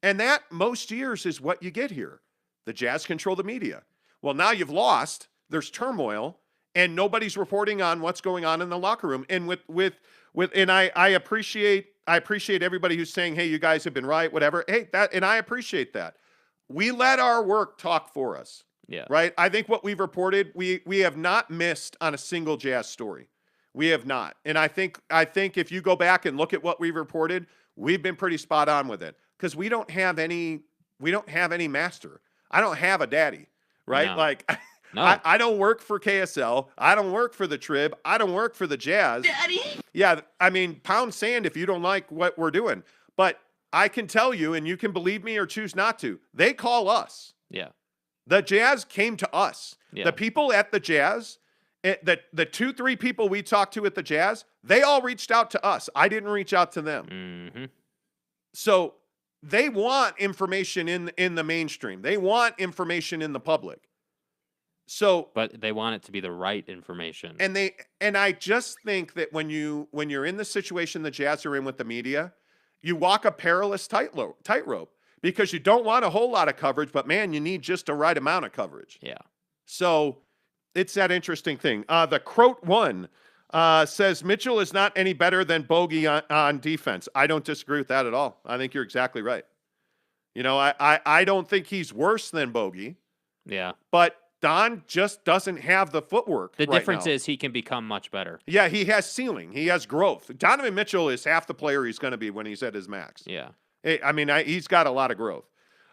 And that, most years, is what you get here. The Jazz control the media. Well, now you've lost. There's turmoil, and nobody's reporting on what's going on in the locker room. And I appreciate everybody who's saying, hey, you guys have been right, whatever. Hey, and I appreciate that. We let our work talk for us. Yeah. Right? I think what we've reported, we have not missed on a single Jazz story. We have not. And I think if you go back and look at what we've reported, we've been pretty spot on with it. Because we don't have any master. I don't have a daddy. Right? No. Like No. I don't work for KSL. I don't work for the Trib. I don't work for the Jazz. Daddy? Yeah, I mean, pound sand if you don't like what we're doing. But I can tell you, and you can believe me or choose not to, they call us. Yeah. The Jazz came to us. Yeah. The people at the Jazz, the 2-3 people we talked to at the Jazz, they all reached out to us. I didn't reach out to them. Mm-hmm. So they want information in the mainstream. They want information in the public. So, But they want it to be the right information. and I just think that when you're in the situation the Jazz are in with the media, you walk a perilous tightrope because you don't want a whole lot of coverage, but man, you need just the right amount of coverage. Yeah. So it's that interesting thing. The Croat one says Mitchell is not any better than Bogey on defense. I don't disagree with that at all. I think you're exactly right. You know, I don't think he's worse than Bogey. Yeah. But Don just doesn't have the footwork. The right difference now. is he can become much better. Yeah, he has ceiling. He has growth. Donovan Mitchell is half the player he's going to be when he's at his max. Yeah. I mean, he's got a lot of growth.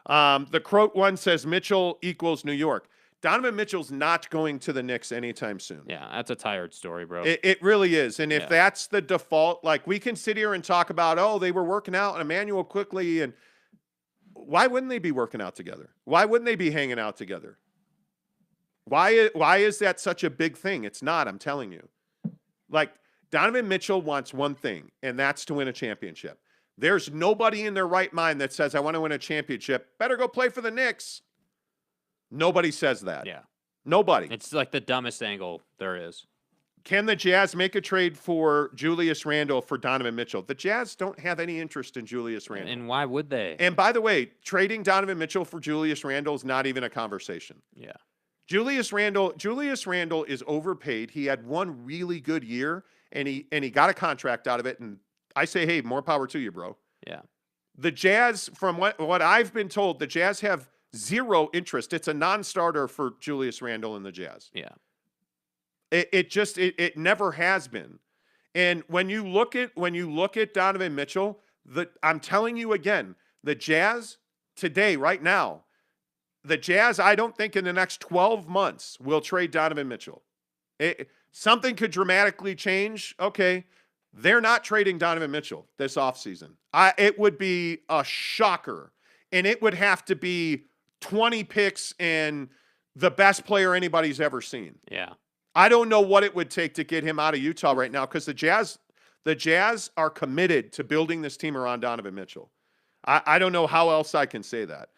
The Croat one says Mitchell equals New York. Donovan Mitchell's not going to the Knicks anytime soon. Yeah, that's a tired story, bro. It really is. And if Yeah. that's the default, like we can sit here and talk about, oh, they were working out and Emmanuel quickly. And why wouldn't they be working out together? Why wouldn't they be hanging out together? Why is that such a big thing? It's not, I'm telling you. Like, Donovan Mitchell wants one thing, and that's to win a championship. There's nobody in their right mind that says, I want to win a championship. Better go play for the Knicks. Nobody says that. Yeah. Nobody. It's like the dumbest angle there is. Can the Jazz make a trade for Julius Randle for Donovan Mitchell? The Jazz don't have any interest in Julius Randle. And why would they? And by the way, trading Donovan Mitchell for Julius Randle is not even a conversation. Yeah. Julius Randle is overpaid. He had one really good year, and he got a contract out of it. And I say, hey, more power to you, bro. Yeah. The Jazz, from what I've been told, the Jazz have zero interest. It's a non-starter for Julius Randle and the Jazz. Yeah. It never has been. And when you look at Donovan Mitchell, I'm telling you again, the Jazz today, right now, the Jazz, I don't think in the next 12 months will trade Donovan Mitchell. Something could dramatically change. Okay, they're not trading Donovan Mitchell this offseason. It would be a shocker, and it would have to be 20 picks and the best player anybody's ever seen. Yeah. I don't know what it would take to get him out of Utah right now because the Jazz are committed to building this team around Donovan Mitchell. I don't know how else I can say that.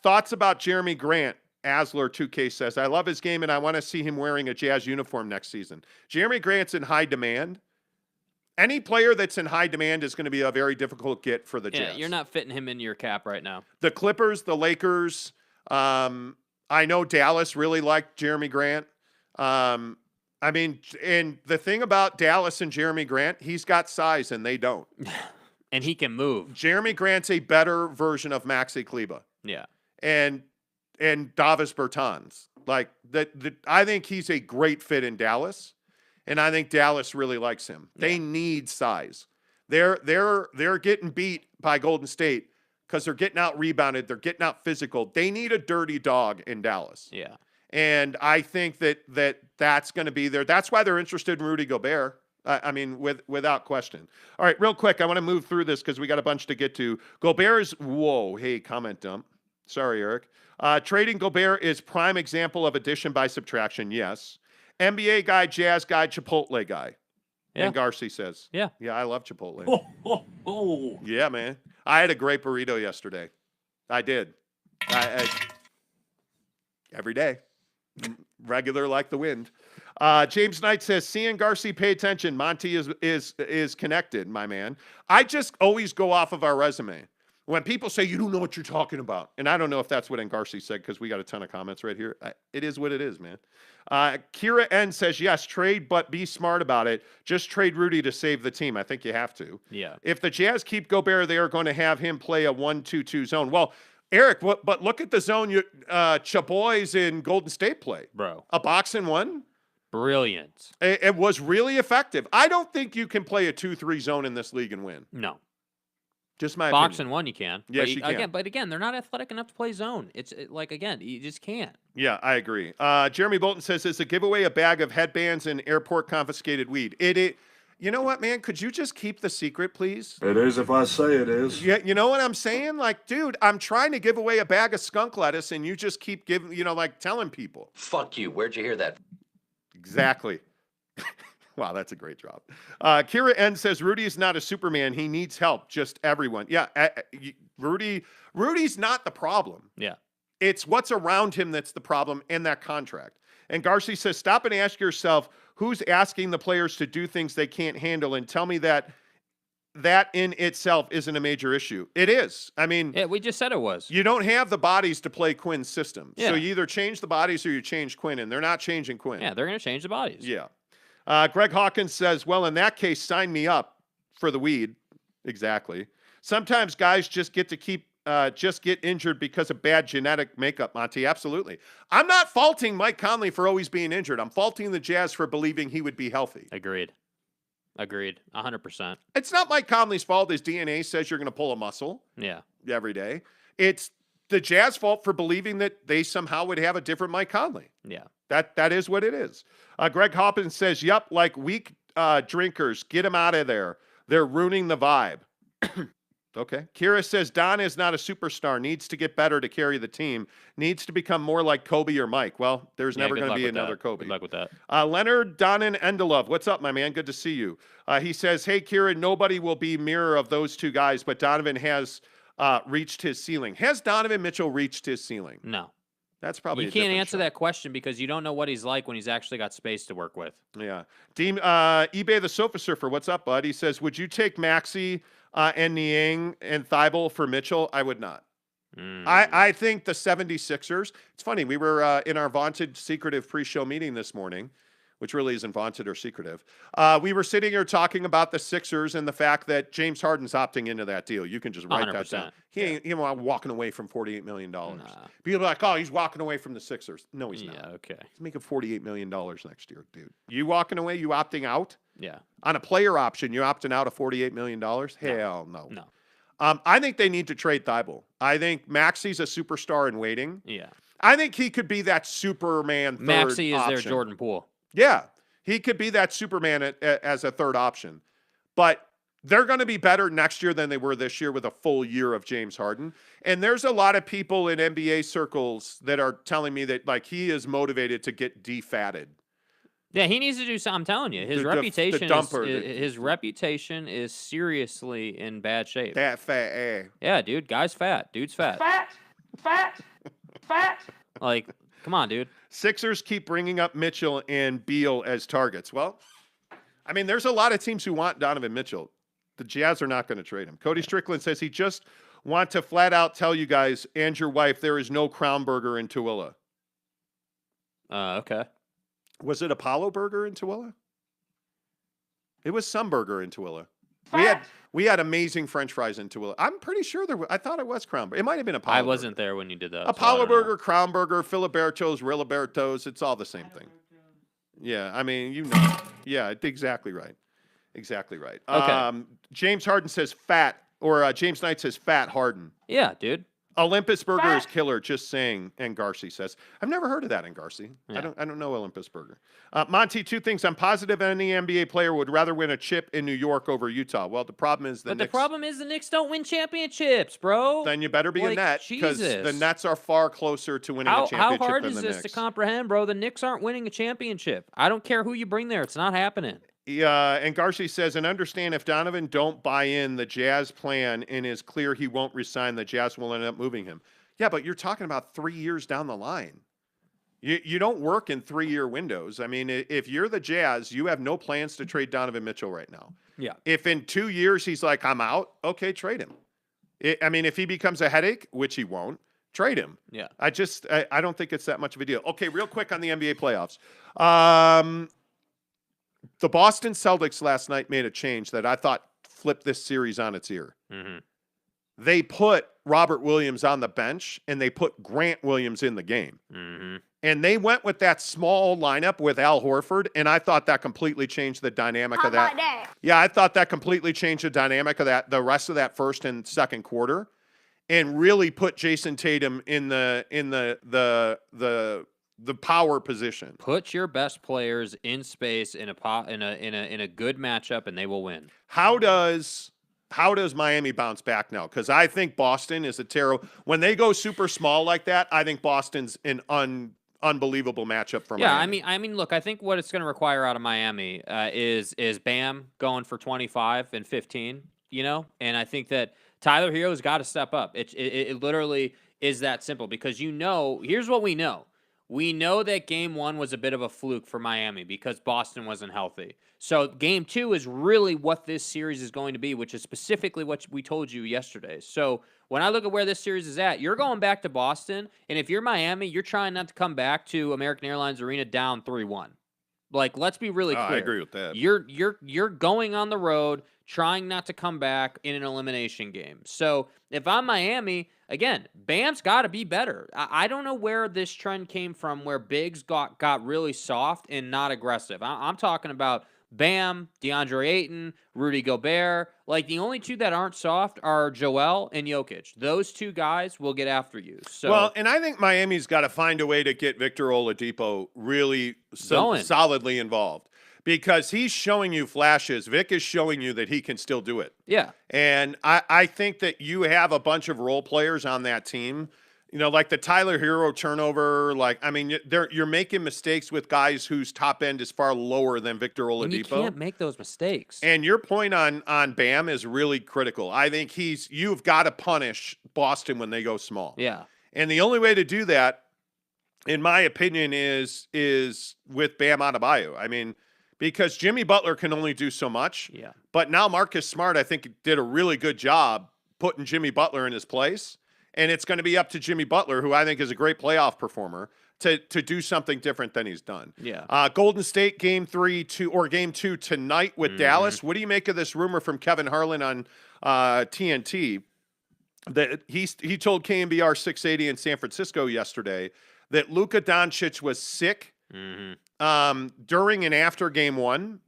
Thoughts about Jeremy Grant Asler 2K says, I love his game and I want to see him wearing a Jazz uniform next season. Jeremy Grant's in high demand. Any player that's in high demand is going to be a very difficult get for the Jazz. You're not fitting him into your cap right now. The Clippers, the Lakers, I know Dallas really liked Jeremy Grant. And the thing about Dallas and Jeremy Grant, he's got size and they don't. And he can move. Jeremy Grant's a better version of Maxi Kleba. Yeah. And Davis Bertans. Like I think he's a great fit in Dallas. And I think Dallas really likes him. Yeah. They need size. They're getting beat by Golden State because they're getting out rebounded. They're getting out physical. They need a dirty dog in Dallas. Yeah. And I think that's going to be there. That's why they're interested in Rudy Gobert. Without question. All right, real quick, I want to move through this because we got a bunch to get to. Gobert is comment dump. Sorry, Eric. Trading Gobert is prime example of addition by subtraction. Yes. NBA guy, Jazz guy, Chipotle guy. Yeah. And Garcia says, yeah, I love Chipotle. Oh. Yeah, man. I had a great burrito yesterday. I did. I every day. Regular like the wind. James Knight says, seeing Garcia, pay attention. Monty is connected, my man. I just always go off of our resume. When people say, you don't know what you're talking about, and I don't know if that's what Garcia said because we got a ton of comments right here. It is what it is, man. Kira N says, yes, trade, but be smart about it. Just trade Rudy to save the team. I think you have to. Yeah. If the Jazz keep Gobert, they are going to have him play a 1-2-2 zone. Well, Eric, but look at the zone Chaboys in Golden State play. Bro. A box and one? Brilliant. It was really effective. I don't think you can play a 2-3 zone in this league and win. No. Just my box opinion. and one, you can. Yes, you can. Again, they're not athletic enough to play zone. You just can't. Yeah, I agree. Jeremy Bolton says, is a giveaway a bag of headbands and airport confiscated weed? You know what, man? Could you just keep the secret, please? It is if I say it is. Yeah, you know what I'm saying? Like, dude, I'm trying to give away a bag of skunk lettuce, and you just keep telling people. Fuck you. Where'd you hear that? Exactly. Wow, that's a great drop. Kira N says, Rudy is not a Superman. He needs help. Just everyone. Yeah, Rudy's not the problem. Yeah. It's what's around him that's the problem and that contract. And Garcia says, stop and ask yourself, who's asking the players to do things they can't handle, and tell me that in itself isn't a major issue. It is. I mean, yeah, we just said it was. You don't have the bodies to play Quinn's system. Yeah. So you either change the bodies or you change Quinn, and they're not changing Quinn. Yeah, they're going to change the bodies. Yeah. Greg Hawkins says, well, in that case, sign me up for the weed. Exactly. Sometimes guys just get injured because of bad genetic makeup, Monty. Absolutely. I'm not faulting Mike Conley for always being injured. I'm faulting the Jazz for believing he would be healthy. Agreed. 100%. It's not Mike Conley's fault. His DNA says you're going to pull a muscle. Yeah. Every day. It's the Jazz fault for believing that they somehow would have a different Mike Conley. Yeah. That is what it is. Greg Hoppins says, yep, like weak drinkers, get them out of there. They're ruining the vibe. Okay. Kira says, Don is not a superstar, needs to get better to carry the team, needs to become more like Kobe or Mike. Well, there's never going to be another Kobe. Good luck with that. Leonard Donan Endelov, what's up, my man? Good to see you. He says, hey, Kira, nobody will be mirror of those two guys, but Donovan has reached his ceiling. Has Donovan Mitchell reached his ceiling? No. That's probably you can't answer that question because you don't know what he's like when he's actually got space to work with. Yeah. eBay the Sofa Surfer, what's up, bud? He says, would you take Maxey and Niang and Thibault for Mitchell? I would not. I think the 76ers, it's funny, we were in our vaunted secretive pre-show meeting this morning, which really isn't vaunted or secretive. We were sitting here talking about the Sixers and the fact that James Harden's opting into that deal. You can just write that down. He ain't walking away from $48 million. Nah. People are like, oh, he's walking away from the Sixers. No, he's not. Okay. He's making $48 million next year, dude. You walking away? You opting out? Yeah. On a player option, you opting out of $48 million? Hell no. No. I think they need to trade Thibault. I think Maxey's a superstar in waiting. Yeah. I think he could be that Superman third Maxey is option. their Jordan Poole. Yeah. He could be that Superman as a third option. But they're going to be better next year than they were this year with a full year of James Harden. And there's a lot of people in NBA circles that are telling me that like he is motivated to get defatted. Yeah, he needs to do something. I'm telling you, his reputation is seriously in bad shape. That fat ass. Yeah, dude, guy's fat. Dude's fat. Fat. Like, come on, dude. Sixers keep bringing up Mitchell and Beal as targets. Well, I mean, there's a lot of teams who want Donovan Mitchell. The Jazz are not going to trade him. Cody Strickland says he just want to flat out tell you guys and your wife there is no Crown Burger in Tooele. Okay. Was it Apollo Burger in Tooele? It was some burger in Tooele. We had amazing French fries in Tooele. I'm pretty sure I thought it was Crown Burger. It might have been Apollo. I wasn't there when you did that. Apollo Burger, Crown Burger, Filiberto's, Riliberto's. It's all the same thing. Yeah, I mean, you know. Yeah, exactly right. Exactly right. Okay. James Harden says fat, or James Knight says fat Harden. Yeah, dude. Olympus Burger is killer, just saying, and Garci says. I've never heard of that in Garci. Yeah. I don't know Olympus Burger. Monty, two things. I'm positive any NBA player would rather win a chip in New York over Utah. Well, the problem is the Knicks don't win championships, bro. Then you better be a Net, because the Nets are far closer to winning a championship how hard than is the this Knicks. to comprehend, bro? The Knicks aren't winning a championship. I don't care who you bring there. It's not happening. Yeah, and Garci says, and understand if Donovan don't buy in the Jazz plan and is clear he won't resign, the Jazz will end up moving him. Yeah, but you're talking about 3 years down the line. You don't work in 3-year windows. I mean, if you're the Jazz, you have no plans to trade Donovan Mitchell right now. Yeah. If in 2 years he's like, I'm out, okay, trade him. I mean, if he becomes a headache, which he won't, trade him. Yeah. I don't think it's that much of a deal. Okay, real quick on the NBA playoffs. The Boston Celtics last night made a change that I thought flipped this series on its ear. Mm-hmm. They put Robert Williams on the bench, and they put Grant Williams in the game. Mm-hmm. And they went with that small lineup with Al Horford, and I thought that completely changed the dynamic of that. How about that? Yeah, I thought that completely changed the dynamic of that, the rest of that first and second quarter, and really put Jason Tatum in the power position. Put your best players in space in a good matchup, and they will win. How does Miami bounce back now? Because I think Boston is a terrible. When they go super small like that, I think Boston's an unbelievable matchup for Miami. Yeah, I mean, look, I think what it's going to require out of Miami is Bam going for 25 and 15. And I think that Tyler Hero's got to step up. It literally is that simple, because here's what we know. We know that game 1 was a bit of a fluke for Miami because Boston wasn't healthy. So game 2 is really what this series is going to be, which is specifically what we told you yesterday. So when I look at where this series is at, you're going back to Boston, and if you're Miami, you're trying not to come back to American Airlines Arena down 3-1. Like, let's be really clear. I agree with that. You're going on the road, trying not to come back in an elimination game. So if I'm Miami, again, Bam's got to be better. I don't know where this trend came from, where bigs got really soft and not aggressive. I'm talking about Bam, DeAndre Ayton, Rudy Gobert. Like, the only two that aren't soft are Joel and Jokic. Those two guys will get after you. So, well, and I think Miami's got to find a way to get Victor Oladipo really solidly involved, because he's showing you flashes. Vic is showing you that he can still do it. Yeah. And I think that you have a bunch of role players on that team. Like the Tyler Hero turnover. You're making mistakes with guys whose top end is far lower than Victor Oladipo. And you can't make those mistakes. And your point on Bam is really critical. I think you've got to punish Boston when they go small. Yeah. And the only way to do that, in my opinion, is with Bam Adebayo. I mean, because Jimmy Butler can only do so much. Yeah. But now Marcus Smart, I think, did a really good job putting Jimmy Butler in his place. And it's going to be up to Jimmy Butler, who I think is a great playoff performer, to do something different than he's done. Yeah. Golden State game 2 tonight with Dallas. What do you make of this rumor from Kevin Harlan on TNT that he told KNBR 680 in San Francisco yesterday that Luka Doncic was sick during and after game 1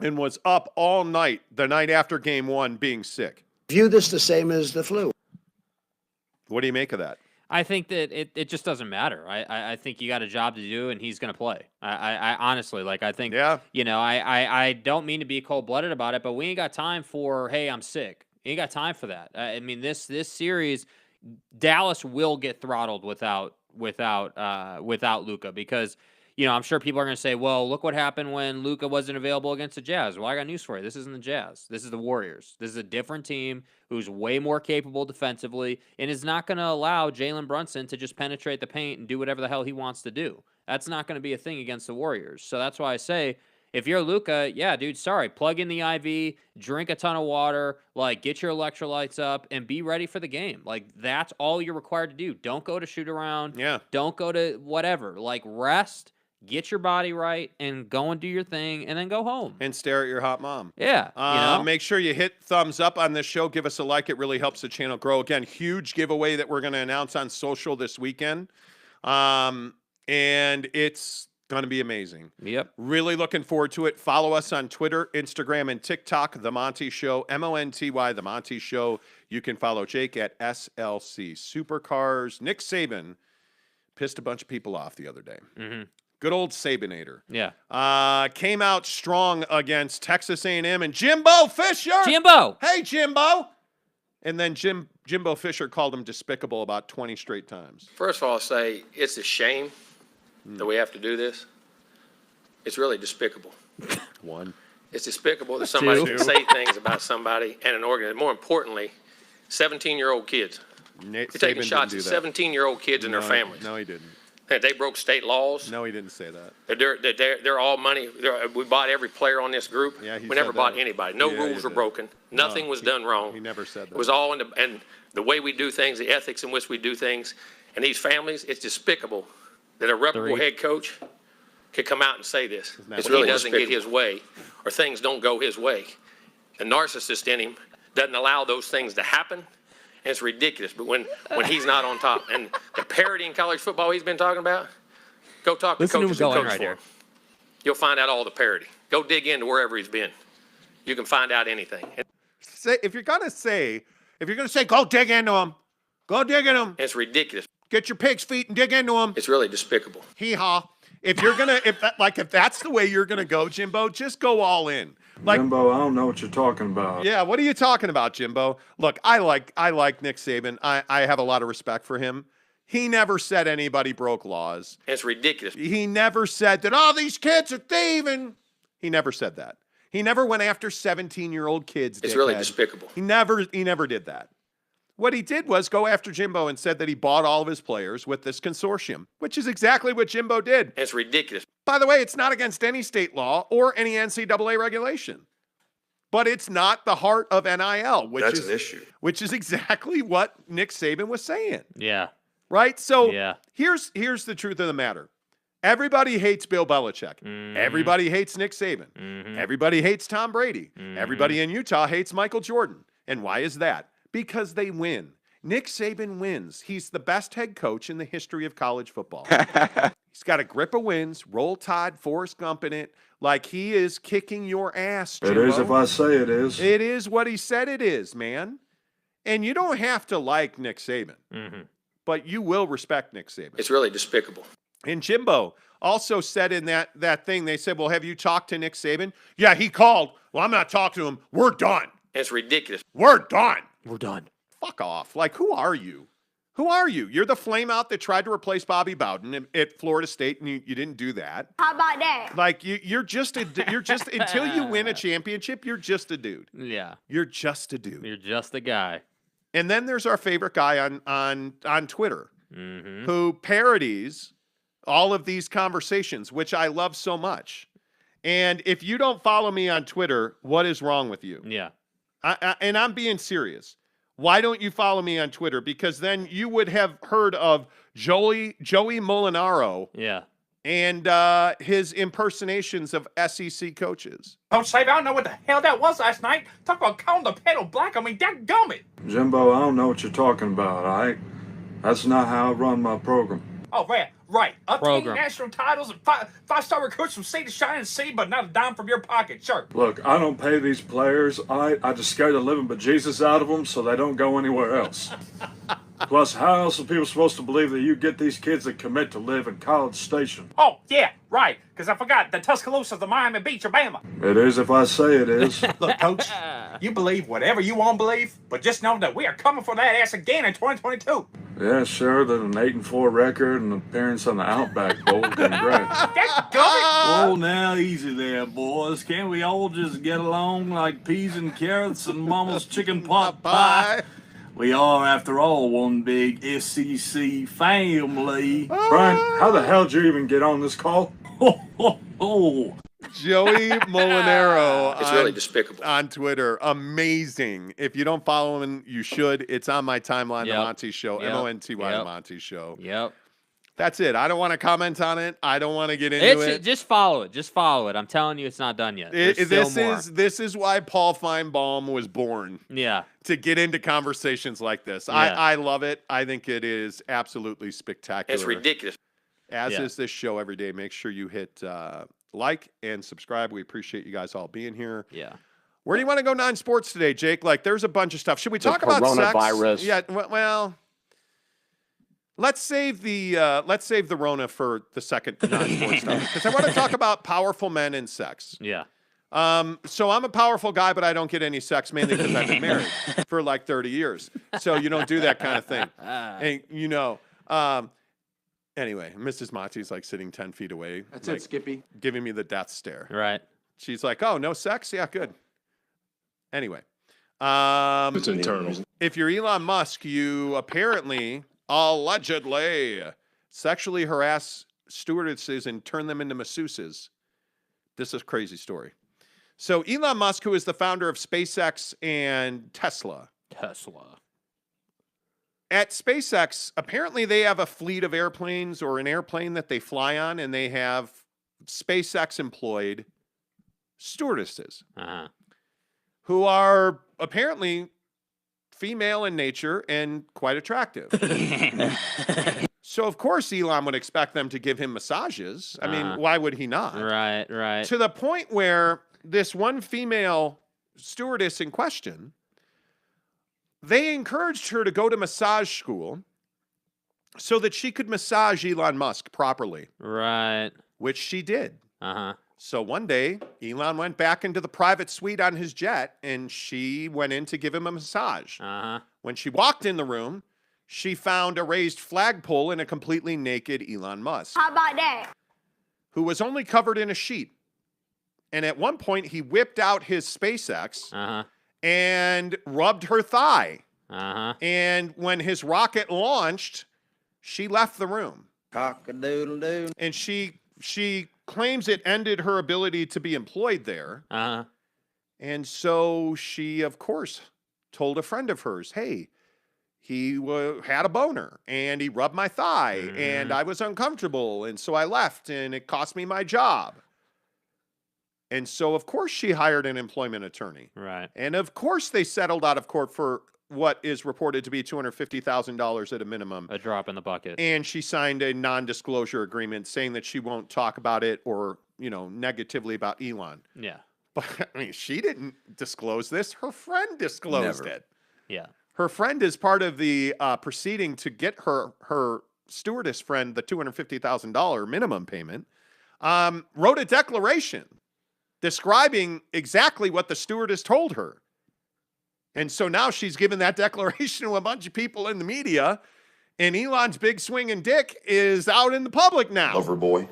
and was up all night the night after game 1 being sick? View this the same as the flu. What do you make of that? I think that it just doesn't matter. I think you got a job to do, and he's going to play. I honestly, I think, I don't mean to be cold-blooded about it, but we ain't got time for, hey, I'm sick. Ain't got time for that. I mean, this series, Dallas will get throttled without Luka, because I'm sure people are going to say, well, look what happened when Luka wasn't available against the Jazz. Well, I got news for you. This isn't the Jazz. This is the Warriors. This is a different team who's way more capable defensively and is not going to allow Jalen Brunson to just penetrate the paint and do whatever the hell he wants to do. That's not going to be a thing against the Warriors. So that's why I say, if you're Luka, yeah, dude, sorry. Plug in the IV, drink a ton of water, get your electrolytes up, and be ready for the game. That's all you're required to do. Don't go to shoot around. Yeah. Don't go to whatever. Rest. Get your body right and go and do your thing and then go home. And stare at your hot mom. Yeah. Make sure you hit thumbs up on this show. Give us a like. It really helps the channel grow. Again, huge giveaway that we're going to announce on social this weekend. And it's going to be amazing. Yep. Really looking forward to it. Follow us on Twitter, Instagram, and TikTok, The Monty Show, Monty, The Monty Show. You can follow Jake at SLC Supercars. Nick Saban pissed a bunch of people off the other day. Mm-hmm. Good old Sabanator. Yeah. Came out strong against Texas A&M and Jimbo Fisher. Jimbo. Hey, Jimbo. And then Jimbo Fisher called him despicable about 20 straight times. First of all, I'll say it's a shame that we have to do this. It's really despicable. One. It's despicable that somebody Two. can say things about somebody and an organization. More importantly, 17-year-old kids. Nate You're taking Saban shots didn't at do that. 17-year-old kids and their families. No, he didn't. They broke state laws. No, he didn't say that. They're all money. We bought every player on this group. Yeah, he we never said bought that. anybody. No Yeah, rules he were did. broken. Nothing was done wrong. He never said that. It was all and the way we do things, the ethics in which we do things, and these families. It's despicable that a reputable head coach could come out and say this. If he doesn't get his way, or things don't go his way, the narcissist in him doesn't allow those things to happen. And it's ridiculous. But when he's not on top, and the parity in college football he's been talking about. Go talk to Listen to him coaches who going coach right for here. him. You'll find out all the parity. Go dig into wherever he's been. You can find out anything. If you're gonna say, go dig into him, go dig into him. It's ridiculous. Get your pig's feet and dig into him. It's really despicable. Hee haw. If you're gonna, if that's the way you're gonna go, Jimbo, just go all in. Jimbo, I don't know what you're talking about. Yeah, what are you talking about, Jimbo? Look, I like Nick Saban. I have a lot of respect for him. He never said anybody broke laws. It's ridiculous. He never said that all these kids are thieving. He never said that. He never went after 17-year-old kids. It's really dickhead. despicable. He never did that. What he did was go after Jimbo and said that he bought all of his players with this consortium, which is exactly what Jimbo did. It's ridiculous. By the way, it's not against any state law or any NCAA regulation. But it's not the heart of NIL, That's an issue. Which is exactly what Nick Saban was saying. Yeah. Right? So Yeah. here's the truth of the matter. Everybody hates Bill Belichick. Mm-hmm. Everybody hates Nick Saban. Mm-hmm. Everybody hates Tom Brady. Mhm. Everybody in Utah hates Michael Jordan. And why is that? Because they win. Nick Saban wins. He's the best head coach in the history of college football. He's got a grip of wins, Roll Tide, Forrest Gump in it. Like he is kicking your ass, Jimbo. It is if I say it is. It is what he said it is, man. And you don't have to like Nick Saban. Mm-hmm. But you will respect Nick Saban. It's really despicable. And Jimbo also said in that thing, they said, well, have you talked to Nick Saban? Yeah, he called. Well, I'm not talking to him. We're done. It's ridiculous. We're done. We're done. Fuck off. Like, who are you? Who are you? You're the flame out that tried to replace Bobby Bowden at Florida State, and you didn't do that. How about that? Like, you're just until you win a championship, you're just a dude. Yeah. You're just a dude. You're just a guy. And then there's our favorite guy on Twitter, Mm-hmm. who parodies all of these conversations, which I love so much. And if you don't follow me on Twitter, what is wrong with you? Yeah. And I'm being serious. Why don't you follow me on Twitter? Because then you would have heard of Joey Molinaro Yeah. and his impersonations of SEC coaches. Coach Saban, I don't know what the hell that was last night. Talk about calling the pedal black. I mean, dadgummit. Jimbo, I don't know what you're talking about, all right? That's not how I run my program. Oh, right. Obtain Program. national titles and five-star recruits from sea to shining sea, but not a dime from your pocket. Sure. Look, I don't pay these players. I just scare the living bejesus out of them so they don't go anywhere else. Plus, how else are people supposed to believe that you get these kids that commit to live in College Station? Oh, yeah, right. Because I forgot the Tuscaloosa's the Miami Beach, Alabama. It is if I say it is. Look, Coach, you believe whatever you want to believe, but just know that we are coming for that ass again in 2022. Yeah, sure. Than an 8-4 record and appearance on the Outback Bowl. Congrats. Oh, now easy there, boys. Can't we all just get along like peas and carrots and Mama's chicken pot pie? We are, after all, one big SEC family. Brian, how the hell did you even get on this call? Oh. Joey Molinaro It's really despicable. on Twitter. Amazing. If you don't follow him, you should. It's on my timeline, The Monty Show, Monty, The Monty Show. Yep. That's it. I don't want to comment on it. I don't want to get into it. Just follow it. Just follow it. I'm telling you, it's not done yet. This is why Paul Feinbaum was born. Yeah. To get into conversations like this. Yeah. I love it. I think it is absolutely spectacular. It's ridiculous. As is this show every day. Make sure you hit like and subscribe. We appreciate you guys all being here. Yeah. Where do you want to go non-sports today, Jake? Like, there's a bunch of stuff. Should we talk about coronavirus. sex? Yeah. Well, let's save the Rona for the second non-sports stuff because I want to talk about powerful men and sex. Yeah. So I'm a powerful guy, but I don't get any sex mainly because I've been married for like 30 years. So you don't do that kind of thing. And anyway, Mrs. Monty's like sitting 10 feet away. That's like, it, Skippy. Giving me the death stare. Right. She's like, oh, no sex? Yeah, good. Anyway. It's internal. If you're Elon Musk, you apparently, allegedly, sexually harass stewardesses and turn them into masseuses. This is a crazy story. So Elon Musk, who is the founder of SpaceX and Tesla. At SpaceX, apparently they have a fleet of airplanes or an airplane that they fly on, and they have SpaceX-employed stewardesses who are apparently female in nature and quite attractive. So, of course, Elon would expect them to give him massages. I mean, why would he not? Right. To the point where this one female stewardess in question, they encouraged her to go to massage school so that she could massage Elon Musk properly. Right. Which she did. Uh-huh. So one day, Elon went back into the private suite on his jet, and she went in to give him a massage. Uh-huh. When she walked in the room, she found a raised flagpole and a completely naked Elon Musk. How about that? Who was only covered in a sheet. And at one point, he whipped out his SpaceX and rubbed her thigh. And when his rocket launched, she left the room. Cock-a-doodle-doo. And she claims it ended her ability to be employed there. And so she, of course, told a friend of hers, hey, he had a boner and he rubbed my thigh and I was uncomfortable. And so I left and it cost me my job. And so, of course, she hired an employment attorney. Right. And, of course, they settled out of court for what is reported to be $250,000 at a minimum. A drop in the bucket. And she signed a non-disclosure agreement saying that she won't talk about it or, negatively about Elon. Yeah. But, I mean, she didn't disclose this. Her friend disclosed it. Yeah. Her friend is part of the proceeding to get her stewardess friend the $250,000 minimum payment, wrote a declaration describing exactly what the stewardess told her. And so now she's given that declaration to a bunch of people in the media, and Elon's big swinging dick is out in the public now. Lover boy.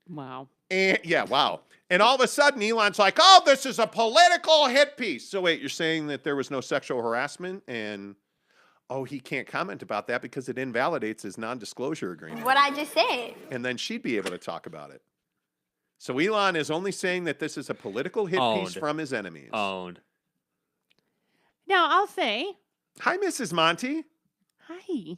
Wow. And wow. And all of a sudden, Elon's like, oh, this is a political hit piece. So wait, you're saying that there was no sexual harassment and, he can't comment about that because it invalidates his non-disclosure agreement. What I just said. And then she'd be able to talk about it. So Elon is only saying that this is a political hit piece from his enemies. Owned. Now, I'll say. Hi, Mrs. Monty. Hi.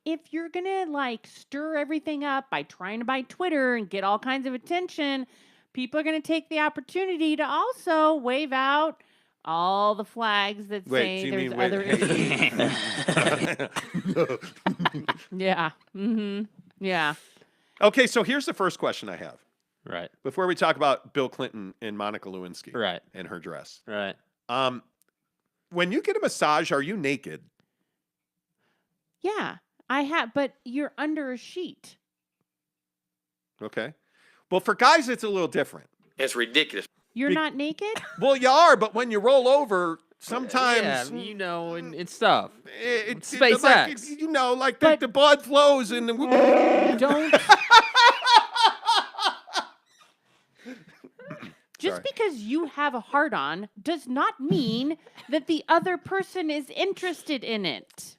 If you're going to, stir everything up by trying to buy Twitter and get all kinds of attention, people are going to take the opportunity to also wave out all the flags that say there's other issues. Yeah. Mm-hmm. Yeah. Okay, so here's the first question I have. Right. Before we talk about Bill Clinton and Monica Lewinsky. Right. And her dress. Right. When you get a massage, are you naked? Yeah, I have, but you're under a sheet. Okay. Well, for guys, it's a little different. It's ridiculous. You're not naked? Well, you are, but when you roll over, sometimes, yeah, and stuff. SpaceX, Like, the blood flows and don't. Just because you have a heart on does not mean that the other person is interested in it.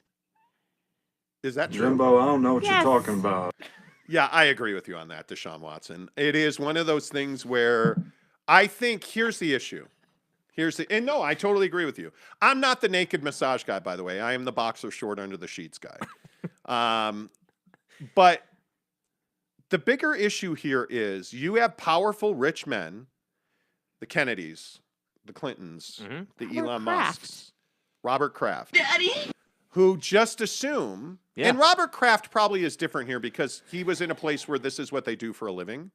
Is that true? Jimbo, I don't know what you're talking about. Yeah, I agree with you on that, Deshaun Watson. It is one of those things where I think here's the issue. And no, I totally agree with you. I'm not the naked massage guy, by the way. I am the boxer short under the sheets guy. But the bigger issue here is you have powerful rich men, the Kennedys, the Clintons, the Elon Musks, Robert Kraft. Daddy? Who just assume, and Robert Kraft probably is different here because he was in a place where this is what they do for a living.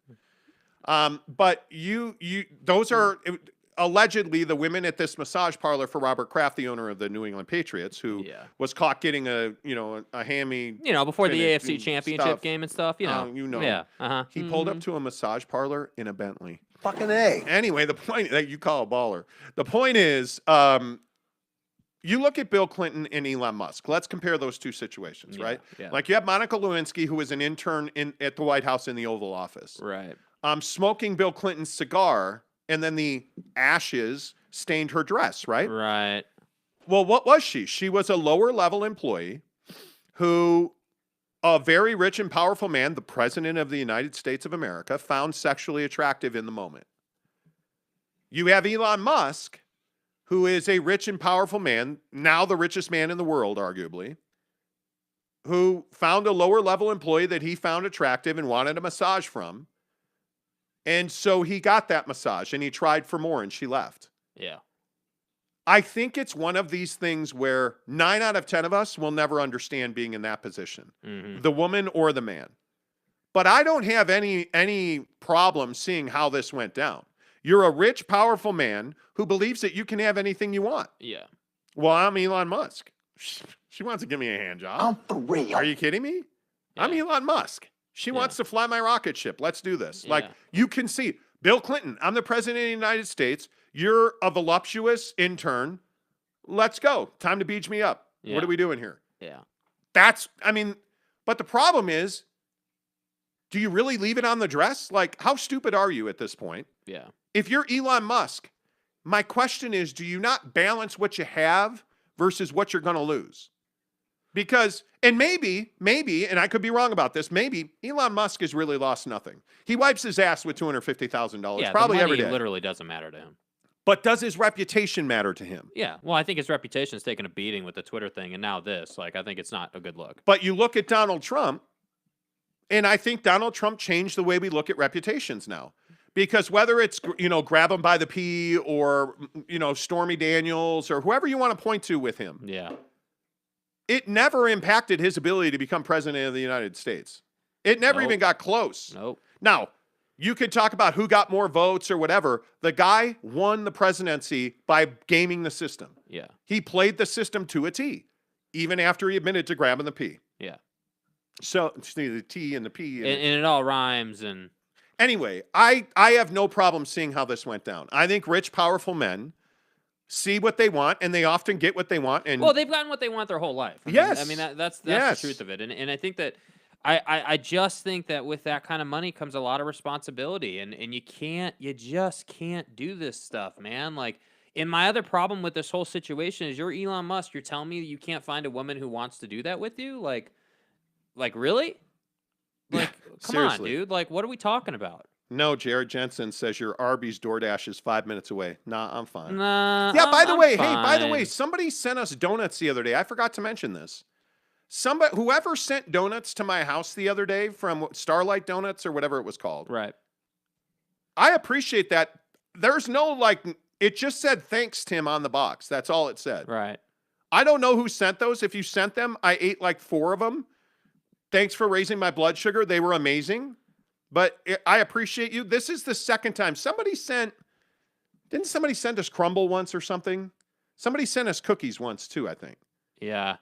But those are allegedly the women at this massage parlor for Robert Kraft, the owner of the New England Patriots, who was caught getting a hammy, before the AFC Championship game and stuff. He pulled up to a massage parlor in a Bentley. Fucking A. Anyway, the point that you call a baller. The point is, you look at Bill Clinton and Elon Musk. Let's compare those two situations, right? Yeah. Like you have Monica Lewinsky, who was an intern at the White House in the Oval Office. Right. Smoking Bill Clinton's cigar, and then the ashes stained her dress, right? Right. Well, what was she? She was a lower level employee who a very rich and powerful man, the President of the United States of America, found sexually attractive in the moment. You have Elon Musk, who is a rich and powerful man, now the richest man in the world, arguably, who found a lower level employee that he found attractive and wanted a massage from. And so he got that massage and he tried for more and she left. Yeah. I think it's one of these things where 9 out of 10 of us will never understand being in that position, the woman or the man. But I don't have any problem seeing how this went down. You're a rich, powerful man who believes that you can have anything you want. Yeah. Well, I'm Elon Musk. She wants to give me a hand job. I'm for real. Are you kidding me? Yeah. I'm Elon Musk. She wants to fly my rocket ship. Let's do this. Yeah. Like, you can see. Bill Clinton, I'm the President of the United States. You're a voluptuous intern. Let's go. Time to beach me up. Yeah. What are we doing here? Yeah. But the problem is, do you really leave it on the dress? Like, how stupid are you at this point? Yeah. If you're Elon Musk, my question is, do you not balance what you have versus what you're going to lose? Because, and maybe, and I could be wrong about this, maybe Elon Musk has really lost nothing. He wipes his ass with $250,000 probably every day. Literally doesn't matter to him. But does his reputation matter to him? Yeah. Well, I think his reputation's taken a beating with the Twitter thing and now this. Like, I think it's not a good look. But you look at Donald Trump, and I think Donald Trump changed the way we look at reputations now. Because whether it's, grab him by the pee or, Stormy Daniels or whoever you want to point to with him. Yeah. It never impacted his ability to become president of the United States. It never even got close. Nope. Now, you could talk about who got more votes or whatever. The guy won the presidency by gaming the system. Yeah. He played the system to a T, even after he admitted to grabbing the pee. Yeah. So, the T and the P. And it all rhymes. And anyway, I have no problem seeing how this went down. I think rich, powerful men see what they want, and they often get what they want. And well, they've gotten what they want their whole life. Yes. I mean that's the truth of it. And I think that I just think that with that kind of money comes a lot of responsibility, and you just can't do this stuff, man. Like, and my other problem with this whole situation is you're Elon Musk. You're telling me you can't find a woman who wants to do that with you? Like really? Like, come on, dude. Like, what are we talking about? No, Jared Jensen says your Arby's DoorDash is 5 minutes away. Nah, I'm fine. Nah. Yeah, by the way, fine. Somebody sent us donuts the other day. I forgot to mention this. Whoever sent donuts to my house the other day from Starlight Donuts or whatever it was called. Right. I appreciate that. There's no, it just said thanks, Tim, on the box. That's all it said. Right. I don't know who sent those. If you sent them, I ate 4 of them. Thanks for raising my blood sugar. They were amazing. But I appreciate you. This is the second time. Didn't somebody send us crumble once or something? Somebody sent us cookies once too, I think. Yeah.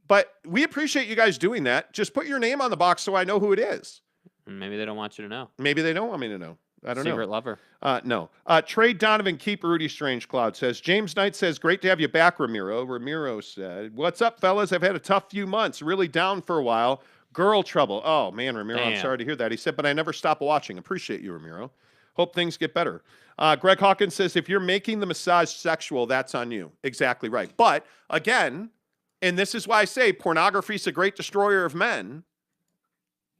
But we appreciate you guys doing that. Just put your name on the box so I know who it is. Maybe they don't want you to know. Maybe they don't want me to know. I don't know. Secret lover. No. Trade Donovan, keep Rudy Strange Cloud says. James Knight says, great to have you back, Ramiro. Ramiro said, what's up, fellas? I've had a tough few months. Really down for a while. Girl trouble. Oh, man, Ramiro, I'm sorry to hear that. He said, but I never stop watching. Appreciate you, Ramiro. Hope things get better. Greg Hawkins says, if you're making the massage sexual, that's on you. Exactly right. But, again, and this is why I say pornography is a great destroyer of men.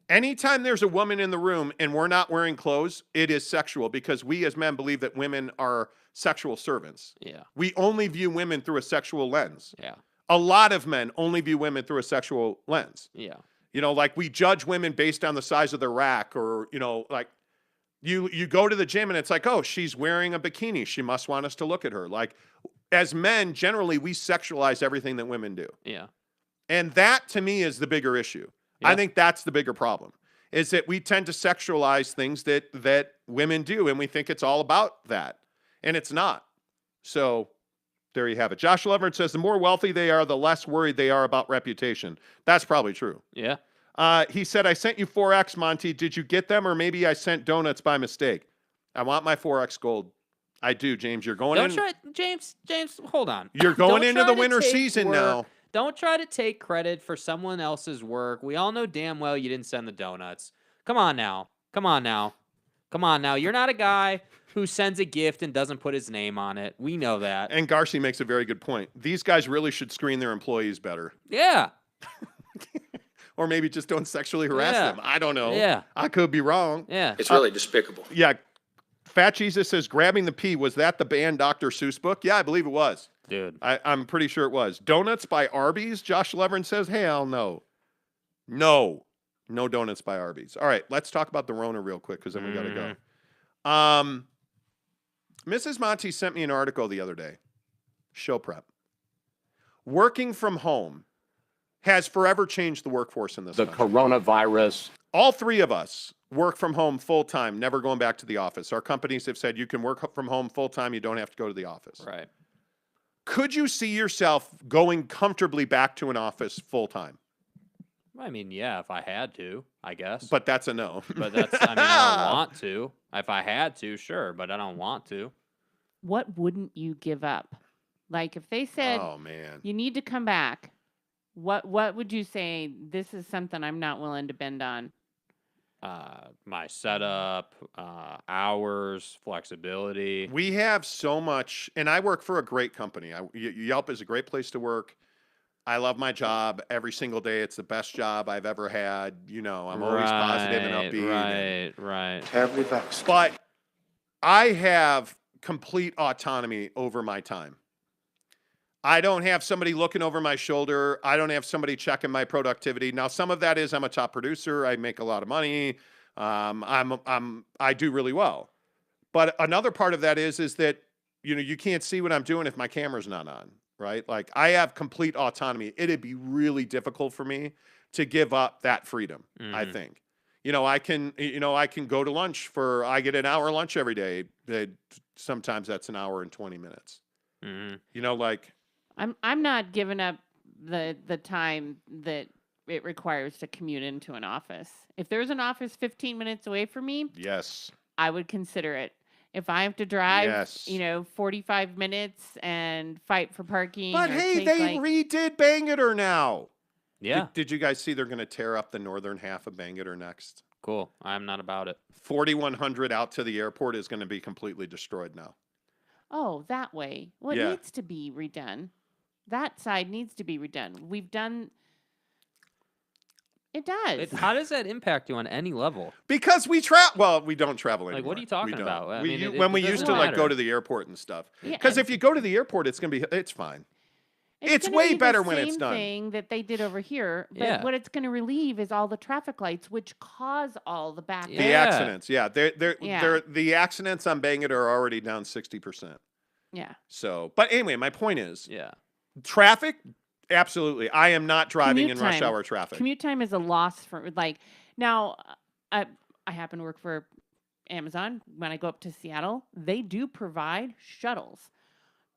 Anytime there's a woman in the room and we're not wearing clothes, it is sexual because we as men believe that women are sexual servants. Yeah. We only view women through a sexual lens. Yeah. A lot of men only view women through a sexual lens. Yeah. You know, like we judge women based on the size of their rack or, you know, like you go to the gym and it's like, oh, she's wearing a bikini. She must want us to look at her. Like as men, generally, we sexualize everything that women do. Yeah. And that to me is the bigger issue. Yeah. I think that's the bigger problem, is that we tend to sexualize things that women do, and we think it's all about that, and it's not. So there you have it. Josh Leverett says the more wealthy they are, the less worried they are about reputation. That's probably true. Yeah. He said, I sent you 4X, Monty. Did you get them, or maybe I sent donuts by mistake? I want my 4X gold. I do, James. You're going in. James, hold on. You're going into the winter season now. Don't try to take credit for someone else's work. We all know damn well you didn't send the donuts. Come on now. You're not a guy who sends a gift and doesn't put his name on it. We know that. And Garci makes a very good point. These guys really should screen their employees better. Yeah. Or maybe just don't sexually harass them. I don't know. Yeah. I could be wrong. Yeah. It's really despicable. Yeah. Fat Jesus says, grabbing the pee, was that the banned Dr. Seuss book? Yeah, I believe it was. Dude. I'm pretty sure it was. Donuts by Arby's, Josh Levern says, hell no. No donuts by Arby's. All right, let's talk about the Rona real quick because then we got to go. Mrs. Monty sent me an article the other day. Show prep. Working from home has forever changed the workforce in this country. The coronavirus. All three of us work from home full-time, never going back to the office. Our companies have said you can work from home full-time, you don't have to go to the office. Right. Could you see yourself going comfortably back to an office full-time? I mean, yeah, if I had to, I guess. But that's a no. But I don't want to. If I had to, sure, but I don't want to. What wouldn't you give up? Like if they said, oh, man, you need to come back, what would you say, this is something I'm not willing to bend on? My setup, hours, flexibility. We have so much, and I work for a great company. Yelp is a great place to work. I love my job every single day. It's the best job I've ever had. You know, I'm always positive and upbeat. Right. Terribly vexed. But I have complete autonomy over my time. I don't have somebody looking over my shoulder. I don't have somebody checking my productivity. Now, some of that is I'm a top producer. I make a lot of money. I do really well. But another part of that is that, you know, you can't see what I'm doing if my camera's not on, right? Like I have complete autonomy. It'd be really difficult for me to give up that freedom, I think. You know, I can go to lunch I get an hour lunch every day. Sometimes that's an hour and 20 minutes. You know, like. I'm not giving up the time that it requires to commute into an office. If there's an office 15 minutes away from me, yes, I would consider it. If I have to drive, 45 minutes and fight for parking. But hey, they redid Bangor now. Yeah. Did you guys see they're going to tear up the northern half of Bangor next? Cool. I'm not about it. 4100 out to the airport is going to be completely destroyed now. Oh, that way. Well, it needs to be redone. That side needs to be redone. We've done. It does. How does that impact you on any level? Because we travel. Well, we don't travel anymore. Like, what are you talking about? I mean, when we used to like go to the airport and stuff. Because if you go to the airport, it's fine. It's way better when it's done. Same thing that they did over here, but what it's going to relieve is all the traffic lights, which cause all the back. The accidents, the accidents on Bangor are already down 60%. Yeah. So, but anyway, my point is, traffic, absolutely. I am not driving in rush hour traffic. Commute time is a loss for now. I happen to work for Amazon. When I go up to Seattle, they do provide shuttles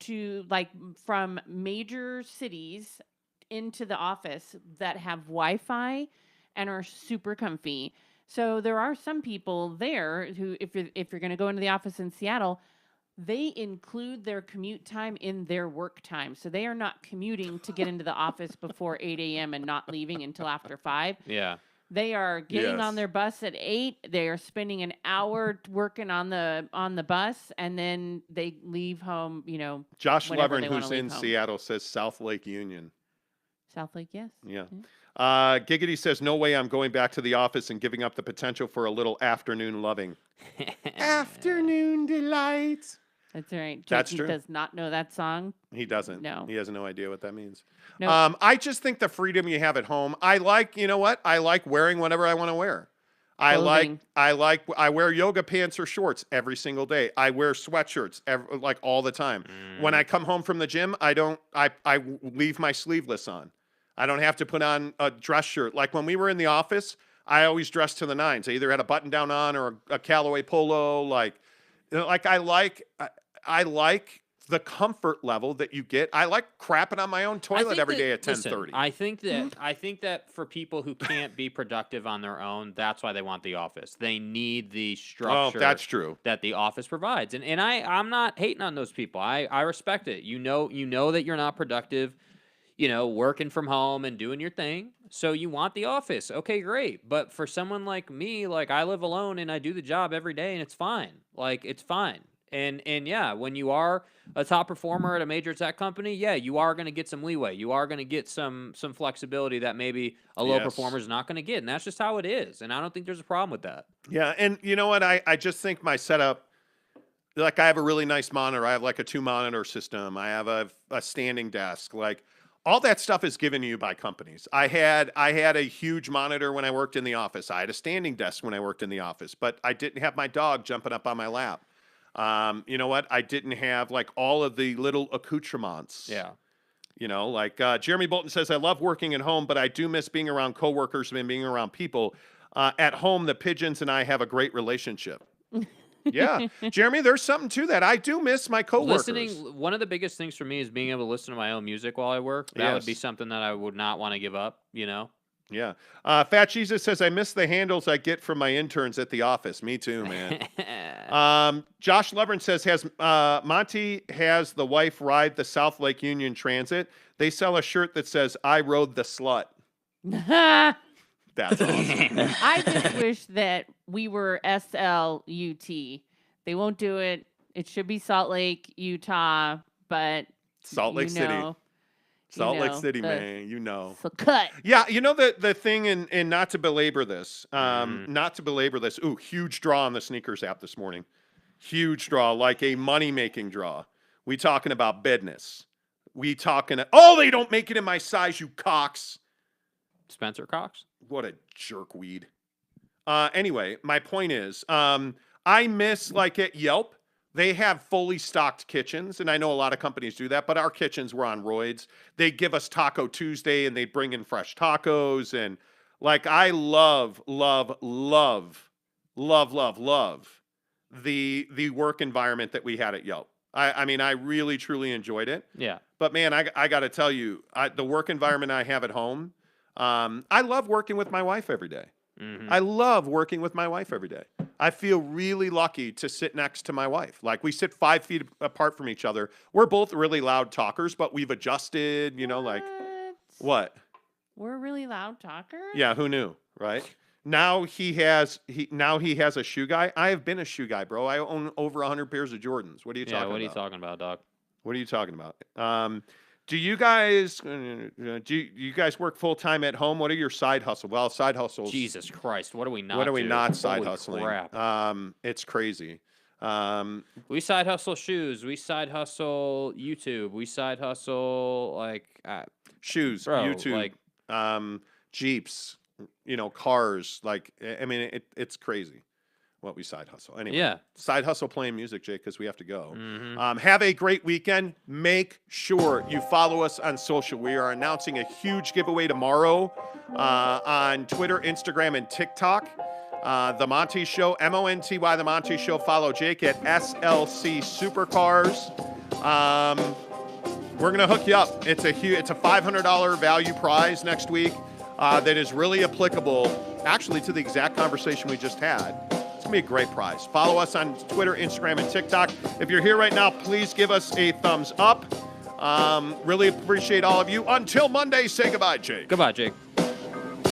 to from major cities into the office that have Wi-Fi and are super comfy. So there are some people there who, if you're going to go into the office in Seattle, they include their commute time in their work time. So they are not commuting to get into the office before 8 a.m. and not leaving until after 5. Yeah. They are getting on their bus at 8. They are spending an hour working on the bus, and then they leave home, Josh whenever Levern, they wanna who's leave in home. Seattle, says South Lake Union. South Lake, yes. Yeah. Giggity says, no way I'm going back to the office and giving up the potential for a little afternoon loving. Afternoon delight. That's right. That's Jakey true. does not know that song. He doesn't. No. He has no idea what that means. Nope. I just think the freedom you have at home. I like, you know what? I like wearing whatever I want to wear. I wear yoga pants or shorts every single day. I wear sweatshirts like all the time. When I come home from the gym, I leave my sleeveless on. I don't have to put on a dress shirt. Like when we were in the office, I always dressed to the nines. I either had a button down on or a Callaway polo. I like the comfort level that you get. I like crapping on my own toilet every day at 10:30. I think that for people who can't be productive on their own, that's why they want the office. They need the structure. Oh, that's true. That the office provides, and I'm not hating on those people. I respect it. You know that you're not productive, working from home and doing your thing. So you want the office. Okay, great. But for someone like me, like I live alone and I do the job every day and it's fine. Like it's fine. And yeah, when you are a top performer at a major tech company, yeah, you are going to get some leeway. You are going to get some flexibility that maybe a low performer is not going to get. And that's just how it is. And I don't think there's a problem with that. Yeah. And you know what? I just think my setup, like I have a really nice monitor. I have like a 2-monitor system. I have a standing desk. Like all that stuff is given to you by companies. I had a huge monitor when I worked in the office. I had a standing desk when I worked in the office, but I didn't have my dog jumping up on my lap. You know what? I didn't have like all of the little accoutrements. Yeah. Jeremy Bolton says, I love working at home, but I do miss being around coworkers and being around people. At home, the pigeons and I have a great relationship. Yeah. Jeremy, there's something to that. I do miss my coworkers. One of the biggest things for me is being able to listen to my own music while I work. That would be something that I would not want to give up, Yeah. Fat Jesus says, I miss the handles I get from my interns at the office. Me too, man. Josh Levern says, Monty has the wife ride the South Lake Union Transit. They sell a shirt that says, I rode the slut. That's awesome. I just wish that we were SLUT. They won't do it. It should be Salt Lake, Utah, but Salt Lake City. Man, So cut. Yeah, the thing, and not to belabor this, ooh, huge draw on the sneakers app this morning. Huge draw, like a money-making draw. We talking about business. They don't make it in my size, you cocks. Spencer Cox? What a jerkweed. Anyway, my point is, I miss, like at Yelp, they have fully stocked kitchens, and I know a lot of companies do that, but our kitchens were on roids. They give us Taco Tuesday, and they bring in fresh tacos, and like I love the work environment that we had at Yelp. I mean, I really, truly enjoyed it. Yeah. But man, I got to tell you, the work environment I have at home, I love working with my wife every day. Mm-hmm. I love working with my wife every day. I feel really lucky to sit next to my wife. Like we sit 5 feet apart from each other. We're both really loud talkers, but we've adjusted, what? We're really loud talkers? Yeah, who knew, right? Now he has a shoe guy. I have been a shoe guy, bro. I own over 100 pairs of Jordans. What are you talking about? What are you talking about, Doc? What are you talking about? Do you guys work full time at home? What are your side hustles? Well, side hustles. Jesus Christ, what are we not? What are we do? not side Holy hustling? Crap. It's crazy. We side hustle shoes. We side hustle YouTube. We side hustle shoes, bro, YouTube, Jeeps, cars. It's crazy what we side hustle. Anyway, yeah. Side hustle playing music, Jake, because we have to go. Mm-hmm. Have a great weekend. Make sure you follow us on social. We are announcing a huge giveaway tomorrow on Twitter, Instagram, and TikTok. The Monty Show, MONTY, The Monty Show. Follow Jake at SLC Supercars. We're going to hook you up. It's a $500 value prize next week that is really applicable actually to the exact conversation we just had. It's going to be a great prize. Follow us on Twitter, Instagram, and TikTok. If you're here right now, please give us a thumbs up. Really appreciate all of you. Until Monday, say goodbye, Jake. Goodbye, Jake.